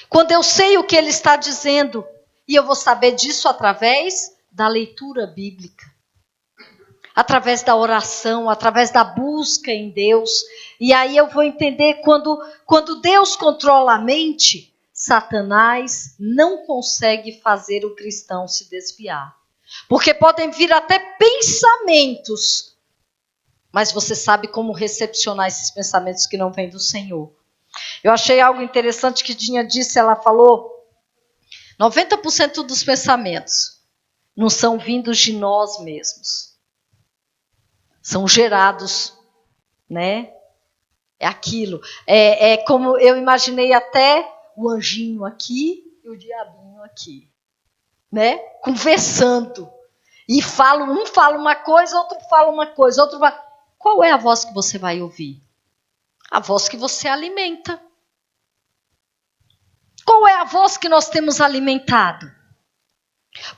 Quando eu sei o que Ele está dizendo. E eu vou saber disso através da leitura bíblica. Através da oração, através da busca em Deus. E aí eu vou entender quando Deus controla a mente, Satanás não consegue fazer o cristão se desviar. Porque podem vir até pensamentos, mas você sabe como recepcionar esses pensamentos que não vêm do Senhor. Eu achei algo interessante que Dinha disse, ela falou, 90% dos pensamentos não são vindos de nós mesmos. São gerados, né? É aquilo. É como eu imaginei até o anjinho aqui e o diabinho aqui, né? Conversando. E um fala uma coisa, outro fala uma coisa, outro fala... Qual é a voz que você vai ouvir? A voz que você alimenta. Qual é a voz que nós temos alimentado?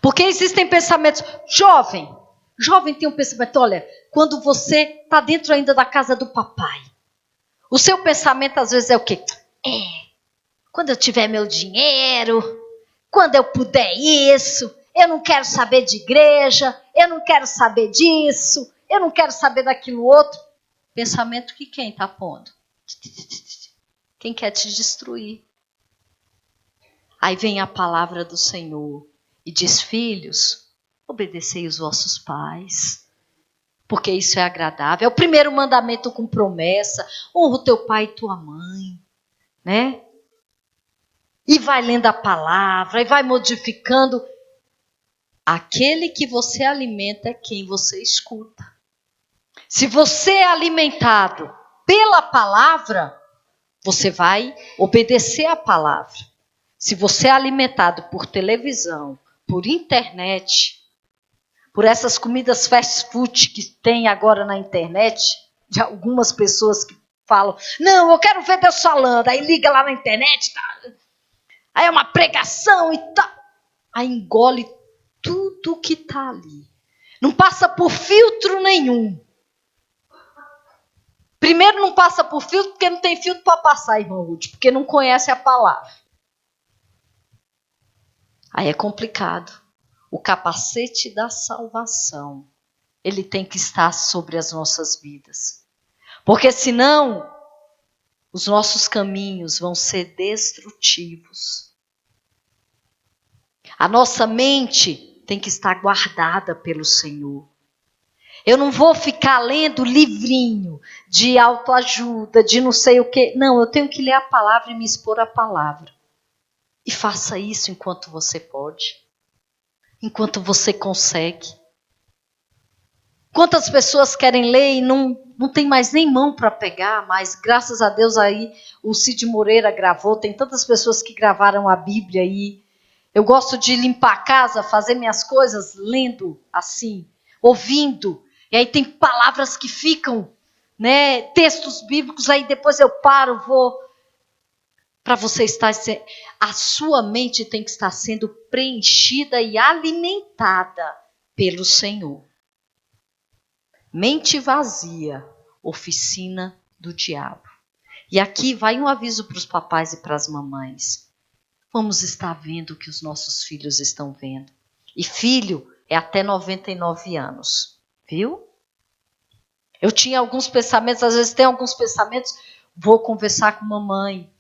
Porque existem pensamentos... Jovem tem um pensamento, olha, quando você está dentro ainda da casa do papai, o seu pensamento às vezes é o quê? Quando eu tiver meu dinheiro, quando eu puder isso, eu não quero saber de igreja, eu não quero saber disso, eu não quero saber daquilo outro. Pensamento que quem está pondo? Quem quer te destruir. Aí vem a palavra do Senhor e diz, filhos, obedecei os vossos pais, porque isso é agradável. É o primeiro mandamento com promessa. Honra o teu pai e tua mãe, né? E vai lendo a palavra, e vai modificando. Aquele que você alimenta é quem você escuta. Se você é alimentado pela palavra, você vai obedecer a palavra. Se você é alimentado por televisão, por internet, por essas comidas fast food que tem agora na internet, de algumas pessoas que falam, não, eu quero ver Deus falando, aí liga lá na internet, tá? Aí é uma pregação e tal. Aí engole tudo que está ali. Não passa por filtro nenhum. Primeiro não passa por filtro, porque não tem filtro para passar, irmão Ruth, porque não conhece a palavra. Aí é complicado. O capacete da salvação, ele tem que estar sobre as nossas vidas. Porque senão, os nossos caminhos vão ser destrutivos. A nossa mente tem que estar guardada pelo Senhor. Eu não vou ficar lendo livrinho de autoajuda, de não sei o quê. Não, eu tenho que ler a palavra e me expor à palavra. E faça isso enquanto você pode. Enquanto você consegue. Quantas pessoas querem ler e não tem mais nem mão para pegar, mas graças a Deus aí o Cid Moreira gravou, tem tantas pessoas que gravaram a Bíblia aí. Eu gosto de limpar a casa, fazer minhas coisas lendo assim, ouvindo. E aí tem palavras que ficam, né, textos bíblicos, aí depois eu paro, vou. Para você estar, a sua mente tem que estar sendo preenchida e alimentada pelo Senhor. Mente vazia, oficina do diabo. E aqui vai um aviso para os papais e para as mamães. Vamos estar vendo o que os nossos filhos estão vendo. E filho é até 99 anos. Viu? Eu tinha alguns pensamentos, às vezes tem alguns pensamentos, vou conversar com mamãe.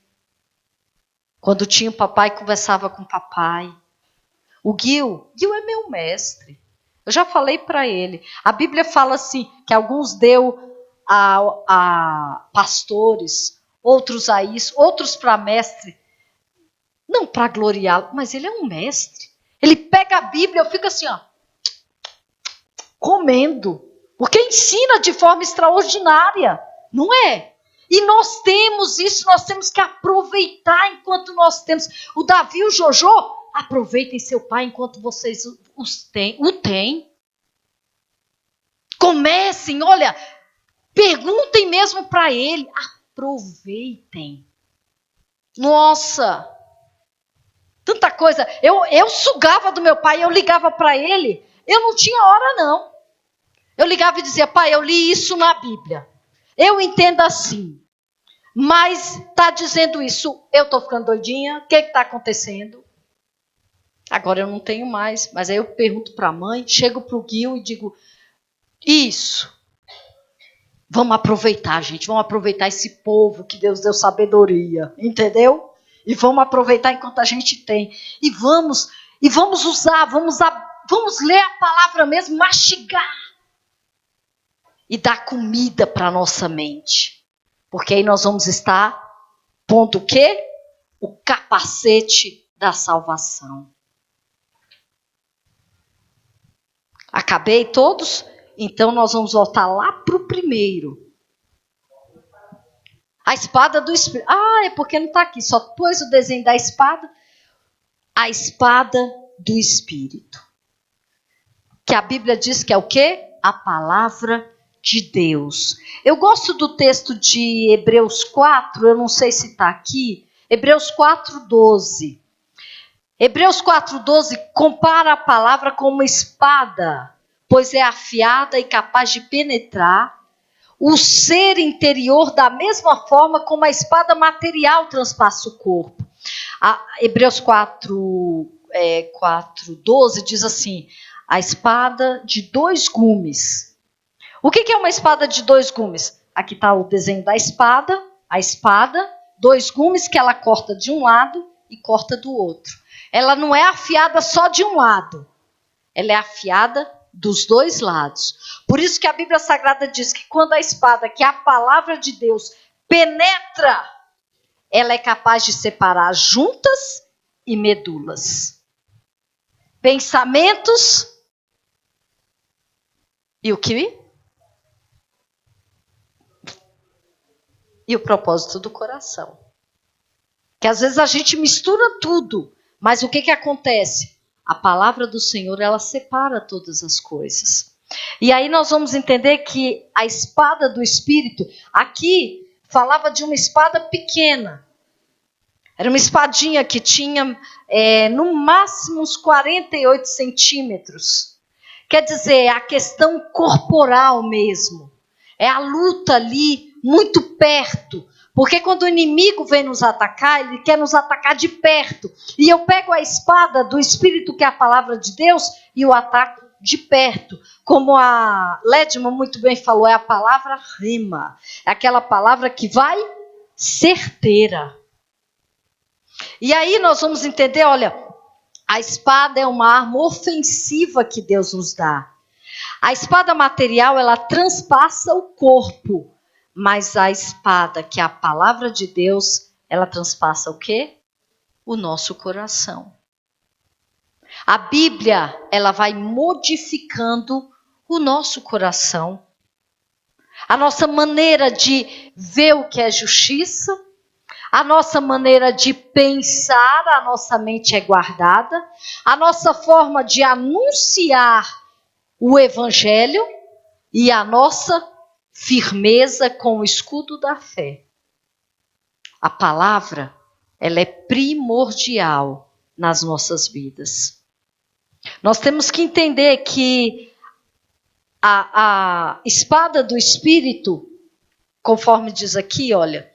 Quando tinha o papai, conversava com o papai. O Gil é meu mestre. Eu já falei para ele. A Bíblia fala assim, que alguns deu a pastores, outros a isso, outros para mestre. Não para gloriá-lo, mas ele é um mestre. Ele pega a Bíblia, eu fico assim, ó, comendo. Porque ensina de forma extraordinária, não é? E nós temos isso, nós temos que aproveitar enquanto nós temos. O Davi e o Jojo, aproveitem seu pai enquanto vocês o têm. Comecem, olha, perguntem mesmo para ele, aproveitem. Nossa, tanta coisa. Eu sugava do meu pai, eu ligava para ele, eu não tinha hora não. Eu ligava e dizia, pai, eu li isso na Bíblia. Eu entendo assim. Mas está dizendo isso, eu estou ficando doidinha, o que está acontecendo? Agora eu não tenho mais. Mas aí eu pergunto para a mãe, chego para o Gil e digo, isso. Vamos aproveitar, gente. Vamos aproveitar esse povo que Deus deu sabedoria. Entendeu? E vamos aproveitar enquanto a gente tem. E vamos usar, vamos ler a palavra mesmo, mastigar. E dar comida para a nossa mente. Porque aí nós vamos estar pondo o quê? O capacete da salvação. Acabei todos? Então nós vamos voltar lá para o primeiro. A espada do Espírito. É porque não está aqui. Só pôs o desenho da espada. A espada do Espírito. Que a Bíblia diz que é o quê? A palavra de Deus. Eu gosto do texto de Hebreus 4, eu não sei se está aqui, Hebreus 4:12. Hebreus 4:12 compara a palavra com uma espada, pois é afiada e capaz de penetrar o ser interior da mesma forma como a espada material transpassa o corpo. Hebreus 4:12 diz assim, a espada de 2 gumes. O que é uma espada de 2 gumes? Aqui está o desenho da espada, a espada, 2 gumes que ela corta de um lado e corta do outro. Ela não é afiada só de um lado, ela é afiada dos 2 lados. Por isso que a Bíblia Sagrada diz que quando a espada, que é a palavra de Deus, penetra, ela é capaz de separar juntas e medulas. Pensamentos e o que? E o propósito do coração. Que às vezes a gente mistura tudo, mas o que acontece? A palavra do Senhor, ela separa todas as coisas. E aí nós vamos entender que a espada do Espírito, aqui falava de uma espada pequena. Era uma espadinha que tinha no máximo uns 48 centímetros. Quer dizer, é a questão corporal mesmo. É a luta ali muito perto. Porque quando o inimigo vem nos atacar, ele quer nos atacar de perto. E eu pego a espada do Espírito, que é a palavra de Deus, e o ataco de perto. Como a Ledman muito bem falou, é a palavra rema. É aquela palavra que vai certeira. E aí nós vamos entender, olha, a espada é uma arma ofensiva que Deus nos dá. A espada material, ela transpassa o corpo, mas a espada, que é a palavra de Deus, ela transpassa o quê? O nosso coração. A Bíblia, ela vai modificando o nosso coração. A nossa maneira de ver o que é justiça, a nossa maneira de pensar, a nossa mente é guardada, a nossa forma de anunciar o Evangelho e a nossa firmeza com o escudo da fé. A palavra, ela é primordial nas nossas vidas. Nós temos que entender que a espada do Espírito, conforme diz aqui, olha,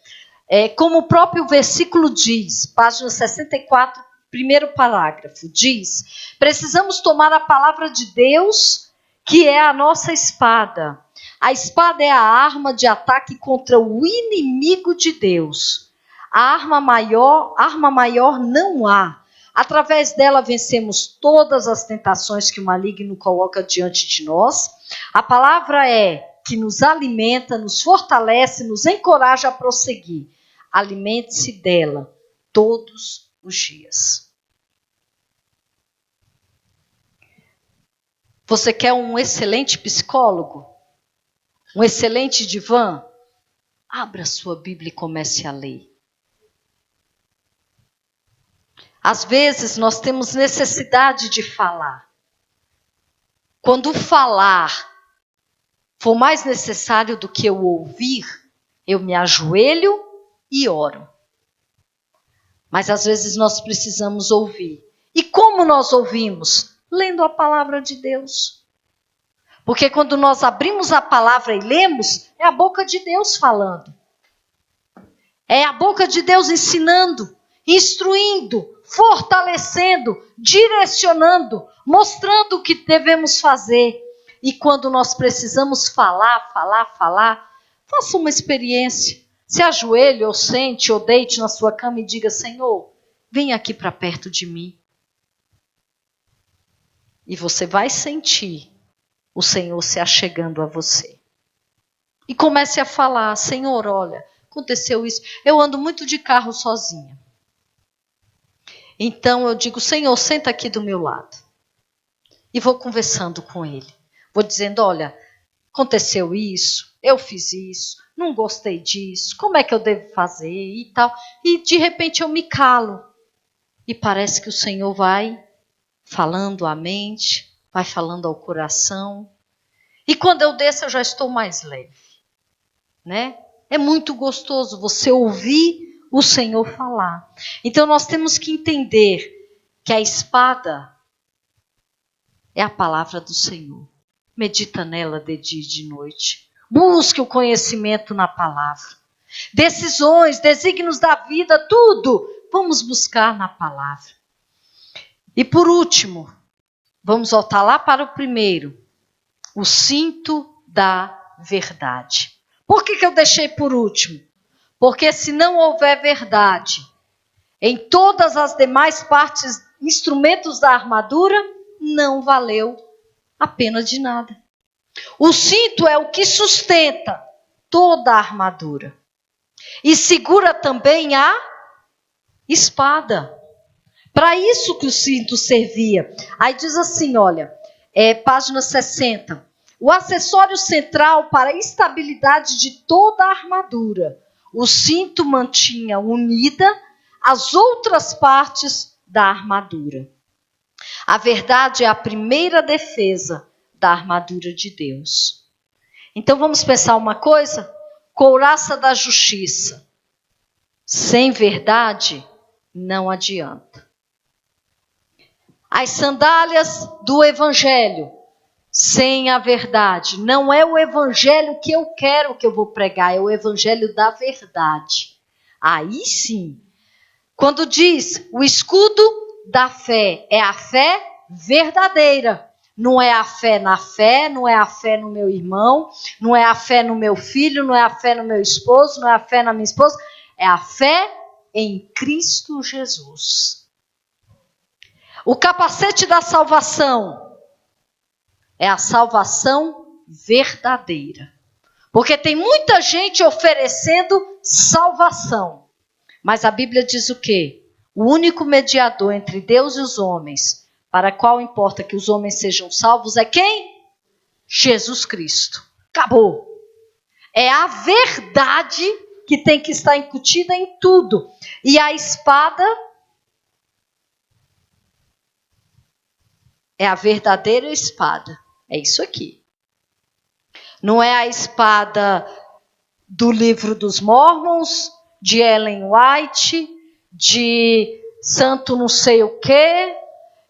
como o próprio versículo diz, página 64, primeiro parágrafo, diz: precisamos tomar a palavra de Deus, que é a nossa espada. A espada é a arma de ataque contra o inimigo de Deus. A arma maior não há. Através dela vencemos todas as tentações que o maligno coloca diante de nós. A palavra é que nos alimenta, nos fortalece, nos encoraja a prosseguir. Alimente-se dela todos os dias. Você quer um excelente psicólogo? Um excelente divã? Abra sua Bíblia e comece a ler. Às vezes nós temos necessidade de falar. Quando falar for mais necessário do que eu ouvir, eu me ajoelho e oro. Mas às vezes nós precisamos ouvir. E como nós ouvimos? Lendo a palavra de Deus. Porque quando nós abrimos a palavra e lemos, é a boca de Deus falando. É a boca de Deus ensinando, instruindo, fortalecendo, direcionando, mostrando o que devemos fazer. E quando nós precisamos falar, faça uma experiência. Se ajoelhe, ou sente, ou deite na sua cama e diga: Senhor, vem aqui para perto de mim. E você vai sentir o Senhor se achegando a você. E comece a falar: Senhor, olha, aconteceu isso. Eu ando muito de carro sozinha. Então eu digo: Senhor, senta aqui do meu lado. E vou conversando com Ele. Vou dizendo: olha, aconteceu isso, eu fiz isso, não gostei disso, como é que eu devo fazer e tal. E de repente eu me calo. E parece que o Senhor vai falando à mente, vai falando ao coração. E quando eu desço, eu já estou mais leve. Né? É muito gostoso você ouvir o Senhor falar. Então nós temos que entender que a espada é a palavra do Senhor. Medita nela de dia e de noite. Busque o conhecimento na palavra. Decisões, desígnios da vida, tudo vamos buscar na palavra. E por último, vamos voltar lá para o primeiro. O cinto da verdade. Por que eu deixei por último? Porque se não houver verdade em todas as demais partes, instrumentos da armadura, não valeu a pena de nada. O cinto é o que sustenta toda a armadura. E segura também a espada. Para isso que o cinto servia. Aí diz assim, olha, página 60. O acessório central para a estabilidade de toda a armadura. O cinto mantinha unida as outras partes da armadura. A verdade é a primeira defesa da armadura de Deus. Então vamos pensar uma coisa? Couraça da justiça. Sem verdade, não adianta. As sandálias do evangelho. Sem a verdade. Não é o evangelho que eu quero que eu vou pregar, é o evangelho da verdade. Aí sim. Quando diz o escudo da fé, é a fé verdadeira. Não é a fé na fé, não é a fé no meu irmão, não é a fé no meu filho, não é a fé no meu esposo, não é a fé na minha esposa. é a fé em Cristo Jesus. O capacete da salvação é a salvação verdadeira. Porque tem muita gente oferecendo salvação. Mas a Bíblia diz o quê? O único mediador entre Deus e os homens, para qual importa que os homens sejam salvos, é quem? Jesus Cristo. Acabou. É a verdade que tem que estar incutida em tudo. E a espada é a verdadeira espada. É isso aqui. Não é a espada do livro dos Mormons, de Ellen White, de santo não sei o quê,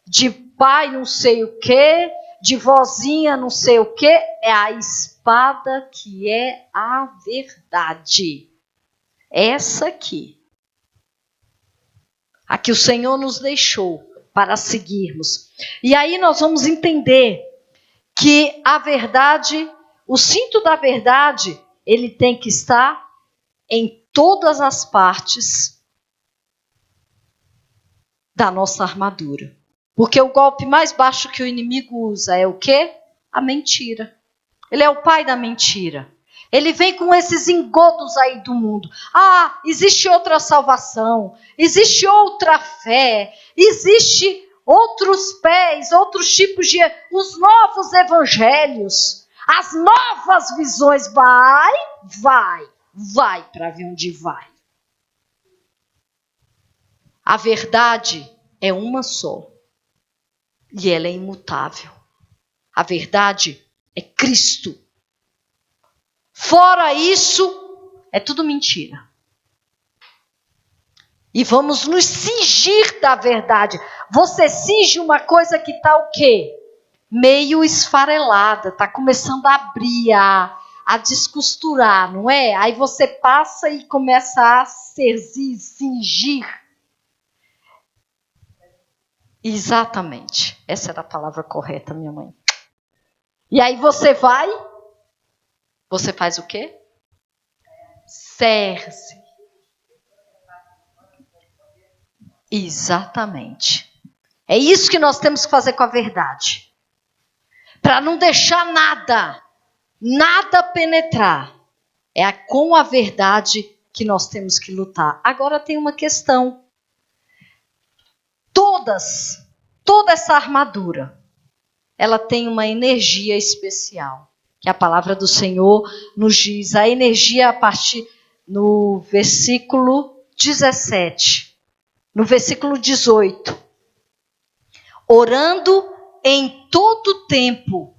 de pai não sei o quê, de vozinha não sei o quê. É a espada que é a verdade. Essa aqui. A que o Senhor nos deixou para seguirmos. E aí nós vamos entender que a verdade, o cinto da verdade, ele tem que estar em todas as partes da nossa armadura. Porque o golpe mais baixo que o inimigo usa é o quê? A mentira. Ele é o pai da mentira. Ele vem com esses engodos aí do mundo. Ah, existe outra salvação, existe outra fé, existe outros pés, outros tipos de... os novos evangelhos, as novas visões. Vai para ver onde vai. A verdade é uma só. E ela é imutável. A verdade é Cristo. Fora isso, é tudo mentira. E vamos nos cingir da verdade. Você cinge uma coisa que está o quê? Meio esfarelada, está começando a abrir, a descosturar, não é? Aí você passa e começa a cingir. Exatamente. Essa era a palavra correta, minha mãe. E aí você faz o quê? Cerce. Exatamente. É isso que nós temos que fazer com a verdade. Para não deixar nada penetrar. É com a verdade que nós temos que lutar. Agora tem uma questão. Toda essa armadura, ela tem uma energia especial. Que a palavra do Senhor nos diz. A energia a partir no versículo 17. No versículo 18. Orando em todo tempo,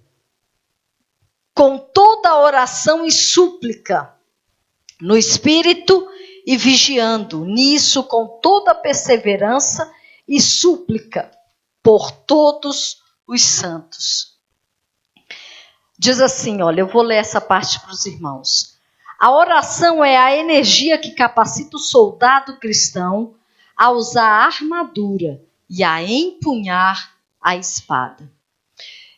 com toda oração e súplica, no Espírito e vigiando, nisso com toda perseverança e súplica, por todos os santos. Diz assim, olha, eu vou ler essa parte para os irmãos. A oração é a energia que capacita o soldado cristão a usar a armadura e a empunhar a espada.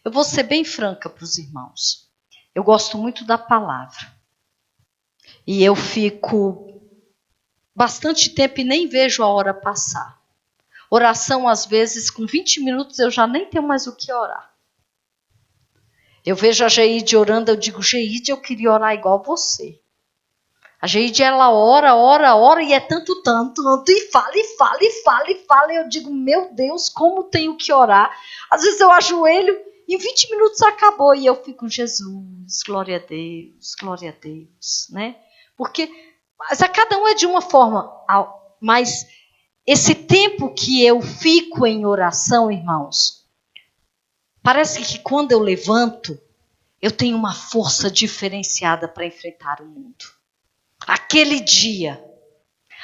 Eu vou ser bem franca para os irmãos. Eu gosto muito da palavra. E eu fico bastante tempo e nem vejo a hora passar. Oração, às vezes, com 20 minutos eu já nem tenho mais o que orar. Eu vejo a Geide orando, eu digo, Geide, eu queria orar igual você. A Geide, ela ora, e é tanto, e fala. Eu digo, meu Deus, como tenho que orar? Às vezes eu ajoelho, em 20 minutos acabou, e eu fico, Jesus, glória a Deus, né? Porque, mas a cada um é de uma forma, mas esse tempo que eu fico em oração, irmãos, parece que quando eu levanto, eu tenho uma força diferenciada para enfrentar o mundo. Aquele dia,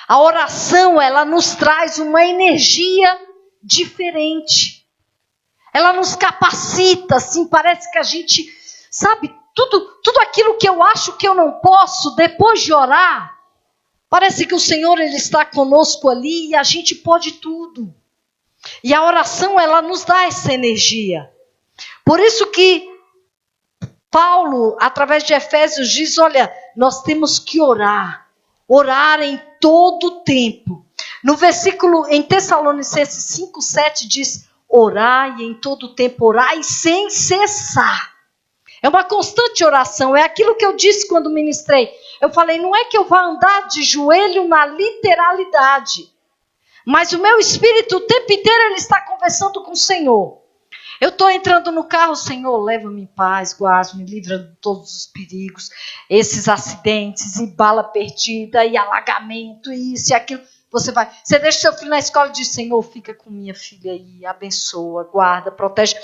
a oração, ela nos traz uma energia diferente. Ela nos capacita, assim, parece que a gente, sabe, tudo aquilo que eu acho que eu não posso, depois de orar, parece que o Senhor, Ele está conosco ali e a gente pode tudo. E a oração, ela nos dá essa energia. Por isso que Paulo, através de Efésios, diz, olha, nós temos que orar. Orar em todo tempo. No versículo, em Tessalonicenses 5:7 diz, orai em todo tempo, orai sem cessar. É uma constante oração, é aquilo que eu disse quando ministrei. Eu falei, não é que eu vá andar de joelho na literalidade, mas o meu espírito o tempo inteiro ele está conversando com o Senhor. Eu estou entrando no carro, Senhor, leva-me em paz, guarda-me, livra de todos os perigos, esses acidentes, e bala perdida, e alagamento, e isso e aquilo. Você deixa seu filho na escola e diz, Senhor, fica com minha filha aí, abençoa, guarda, protege.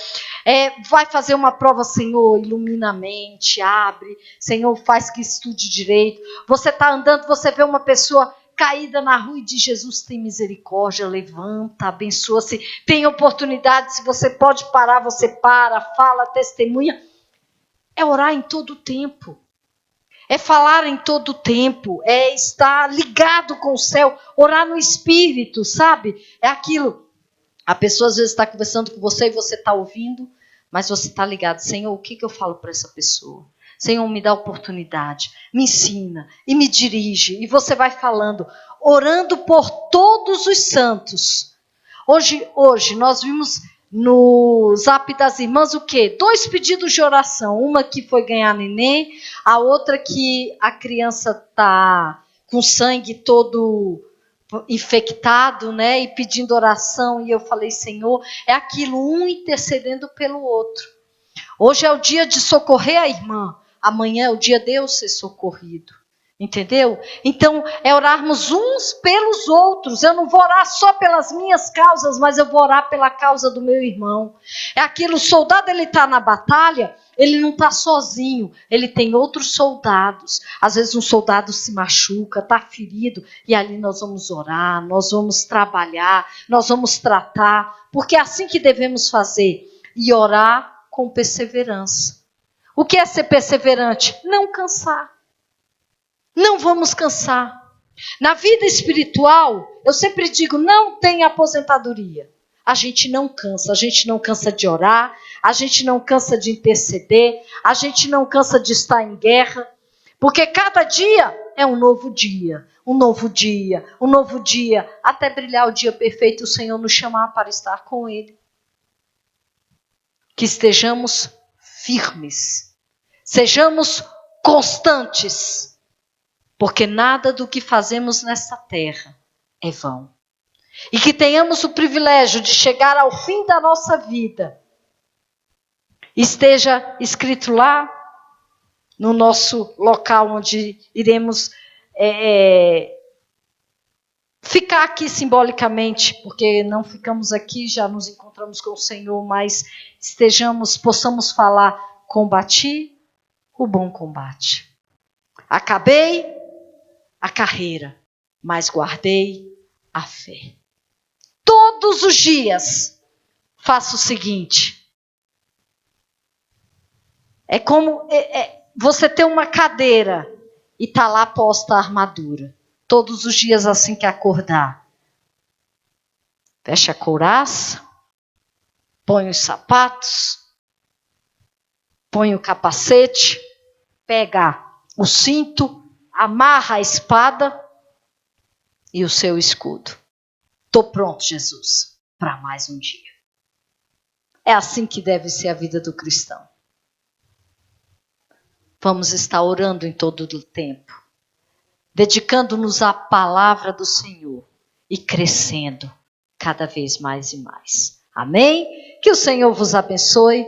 Vai fazer uma prova, Senhor, ilumina a mente, abre, Senhor, faz que estude direito. Você está andando, você vê uma pessoa caída na rua e diz, Jesus tem misericórdia, levanta, abençoa-se. Tem oportunidade, se você pode parar, você para, fala, testemunha. É orar em todo o tempo. É falar em todo o tempo, é estar ligado com o céu, orar no Espírito, sabe? É aquilo. A pessoa às vezes está conversando com você e você está ouvindo, mas você está ligado. Senhor, o que eu falo para essa pessoa? Senhor, me dá oportunidade, me ensina e me dirige. E você vai falando, orando por todos os santos. Hoje nós vimos no Zap das Irmãs o quê? 2 pedidos de oração. Uma que foi ganhar neném, a outra que a criança está com sangue todo infectado, né? E pedindo oração. E eu falei, Senhor, é aquilo, um intercedendo pelo outro. Hoje é o dia de socorrer a irmã. Amanhã é o dia de eu ser socorrido. Entendeu? Então, é orarmos uns pelos outros. Eu não vou orar só pelas minhas causas, mas eu vou orar pela causa do meu irmão. É aquilo, o soldado ele está na batalha, ele não está sozinho, ele tem outros soldados. Às vezes um soldado se machuca, está ferido, e ali nós vamos orar, nós vamos trabalhar, nós vamos tratar, porque é assim que devemos fazer. E orar com perseverança. O que é ser perseverante? Não cansar. Não vamos cansar. Na vida espiritual, eu sempre digo, não tem aposentadoria. A gente não cansa de orar, a gente não cansa de interceder, a gente não cansa de estar em guerra, porque cada dia é um novo dia, um novo dia, um novo dia, até brilhar o dia perfeito, o Senhor nos chamar para estar com Ele. Que estejamos firmes, sejamos constantes, porque nada do que fazemos nessa terra é vão. E que tenhamos o privilégio de chegar ao fim da nossa vida. Esteja escrito lá no nosso local onde iremos ficar aqui simbolicamente, porque não ficamos aqui, já nos encontramos com o Senhor, mas possamos falar, combati o bom combate. Acabei a carreira, mas guardei a fé. Todos os dias faço o seguinte. É como você ter uma cadeira e está lá posta a armadura. Todos os dias assim que acordar. Fecha a couraça, põe os sapatos, põe o capacete, pega o cinto, amarra a espada e o seu escudo. Estou pronto, Jesus, para mais um dia. É assim que deve ser a vida do cristão. Vamos estar orando em todo o tempo, dedicando-nos à palavra do Senhor e crescendo cada vez mais e mais. Amém? Que o Senhor vos abençoe.